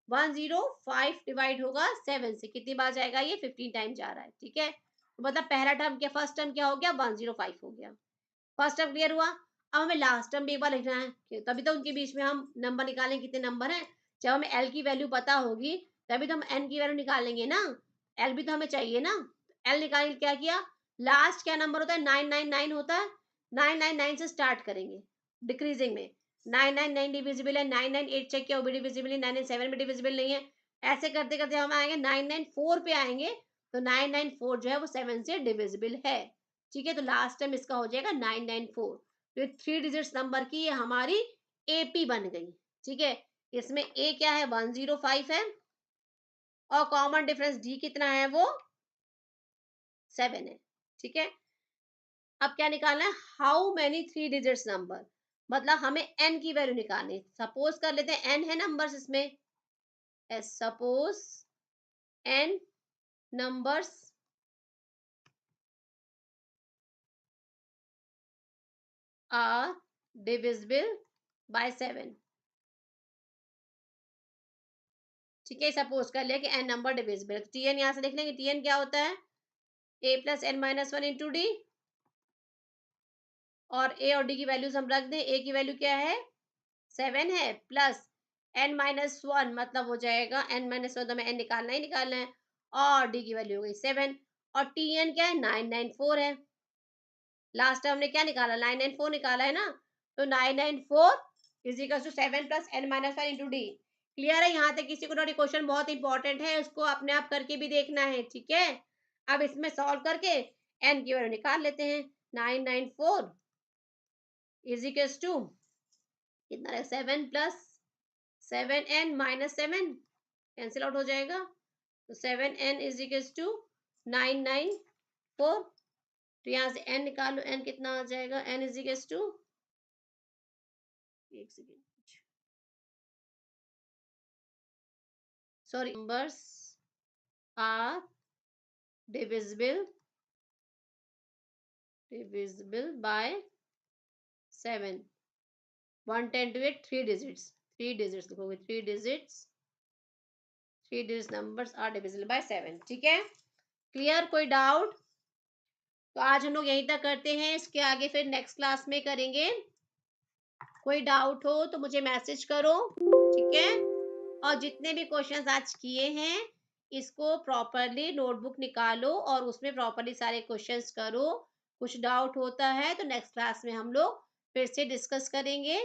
105 डिवाइड होगा 7 से। कितनी बार जाएगा? ये 15 टाइम जा रहा है। ठीक है, तो मतलब पहला टर्म क्या, फर्स्ट टर्म क्या हो गया? 105 हो गया। फर्स्ट टर्म क्लियर हुआ। अब हमें लास्ट टर्म भी एक बार लिखना है, तभी तो उनके बीच में हम नंबर निकालें कितने नंबर हैं। जब हमें एल की वैल्यू पता होगी तभी तो हम एन की वैल्यू निकालेंगे ना। एल भी तो हमें चाहिए ना। एल निकालने के लिए क्या किया? लास्ट क्या नंबर होता है? 999 होता है। 999 से स्टार्ट करेंगे डिक्रीजिंग में। 999 डिविजिबल है, 998 चेक किया, वो भी डिविजिबल है, 997 भी डिविजिबल नहीं है। ऐसे करते करते हम आएंगे 994 पे आएंगे, तो 994 जो है वो 7 से डिविजिबल है। ठीक है, तो लास्ट टाइम इसका हो जाएगा 994। तो 3 डिजिट्स नंबर की ये हमारी एपी बन गई। ठीक है, इसमें ए क्या है? 105 है, और कॉमन डिफरेंस डी कितना है? वो 7 है। ठीक है, अब क्या निकालना है? हाउ मेनी 3 डिजिट्स नंबर, मतलब हमें एन की वैल्यू निकालनी। सपोज कर लेते हैं एन है नंबर्स इसमें, suppose n numbers are divisible by 7। ठीक है, सपोज कर लिया कि एन नंबर डिविजिबल है, तो टी एन यहाँ से लिख लेंगे। टी एन क्या होता है? A plus n minus one into d. और ए और डी की वैल्यूज हम रख दें। ए की वैल्यू क्या है? 7 है, प्लस एन माइनस वन, मतलब हो जाएगा एन माइनस वन, तो हमें एन निकालना ही निकालना है, और डी की वैल्यू हो गई 7। और टी एन क्या है? 994 है। लास्ट टाइम हमने क्या निकाला? 994 निकाला है ना। तो 994 is equal to 7 plus n minus one into d. Clear है? यहाँ तक किसी को नोट? क्वेश्चन बहुत इंपॉर्टेंट है, उसको अपने आप करके भी देखना है। ठीक है, अब इसमें सॉल्व करके एन की वैल्यू निकाल लेते हैं। 994 इज इक्वल टू कितना है? 7 plus 7n minus 7 cancel out हो जाएगा, तो 7n इज इक्वल टू 994। तो यहाँ से n निकालो, n कितना आ जाएगा? n इज इक्वल टू, एक second, sorry, numbers are divisible by 7। 1 10 to 8, 3 digits, 3 digits लिखोगे, 3 digits, 3 digits numbers are divisible by 7। ठीक है, क्लियर? कोई डाउट? तो आज हम लोग यहीं तक करते हैं, इसके आगे फिर नेक्स्ट क्लास में करेंगे। कोई डाउट हो तो मुझे मैसेज करो। ठीक है, और जितने भी क्वेश्चंस आज किए हैं इसको प्रॉपरली नोटबुक निकालो और उसमें प्रॉपरली सारे क्वेश्चंस करो। कुछ डाउट होता है तो नेक्स्ट क्लास में हम लोग फिर से डिस्कस करेंगे।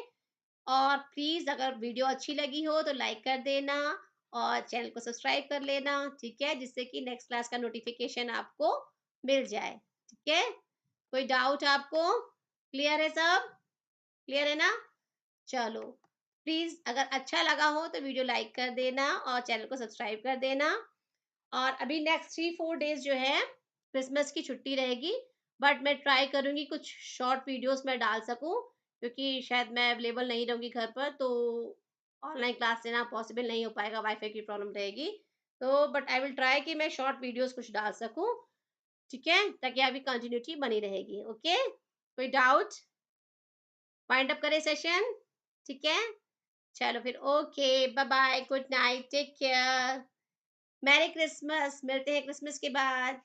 और प्लीज अगर वीडियो अच्छी लगी हो तो लाइक कर देना और चैनल को सब्सक्राइब कर लेना। ठीक है, जिससे कि नेक्स्ट क्लास का नोटिफिकेशन आपको मिल जाए। ठीक है, कोई डाउट आपको? क्लियर है सब? क्लियर है ना? चलो, प्लीज अगर अच्छा लगा हो तो वीडियो लाइक कर देना और चैनल को सब्सक्राइब कर देना। और अभी नेक्स्ट 3 4 डेज जो है क्रिसमस की छुट्टी रहेगी, बट मैं ट्राई करूंगी कुछ शॉर्ट वीडियोस मैं डाल सकूं, क्योंकि शायद मैं अवेलेबल नहीं रहूंगी घर पर, तो ऑनलाइन क्लास लेना पॉसिबल नहीं हो पाएगा, वाईफ़ाई की प्रॉब्लम रहेगी। तो बट आई विल ट्राई कि मैं शॉर्ट वीडियोज़ कुछ डाल सकूँ, ठीक है? ताकि आपकी कंटिन्यूटी बनी रहेगी, ओके? कोई डाउट? वाइंड अप करें सेशन? ठीक है? चलो फिर okay, bye bye, good night, take care, merry Christmas, मिलते हैं क्रिसमस के बाद।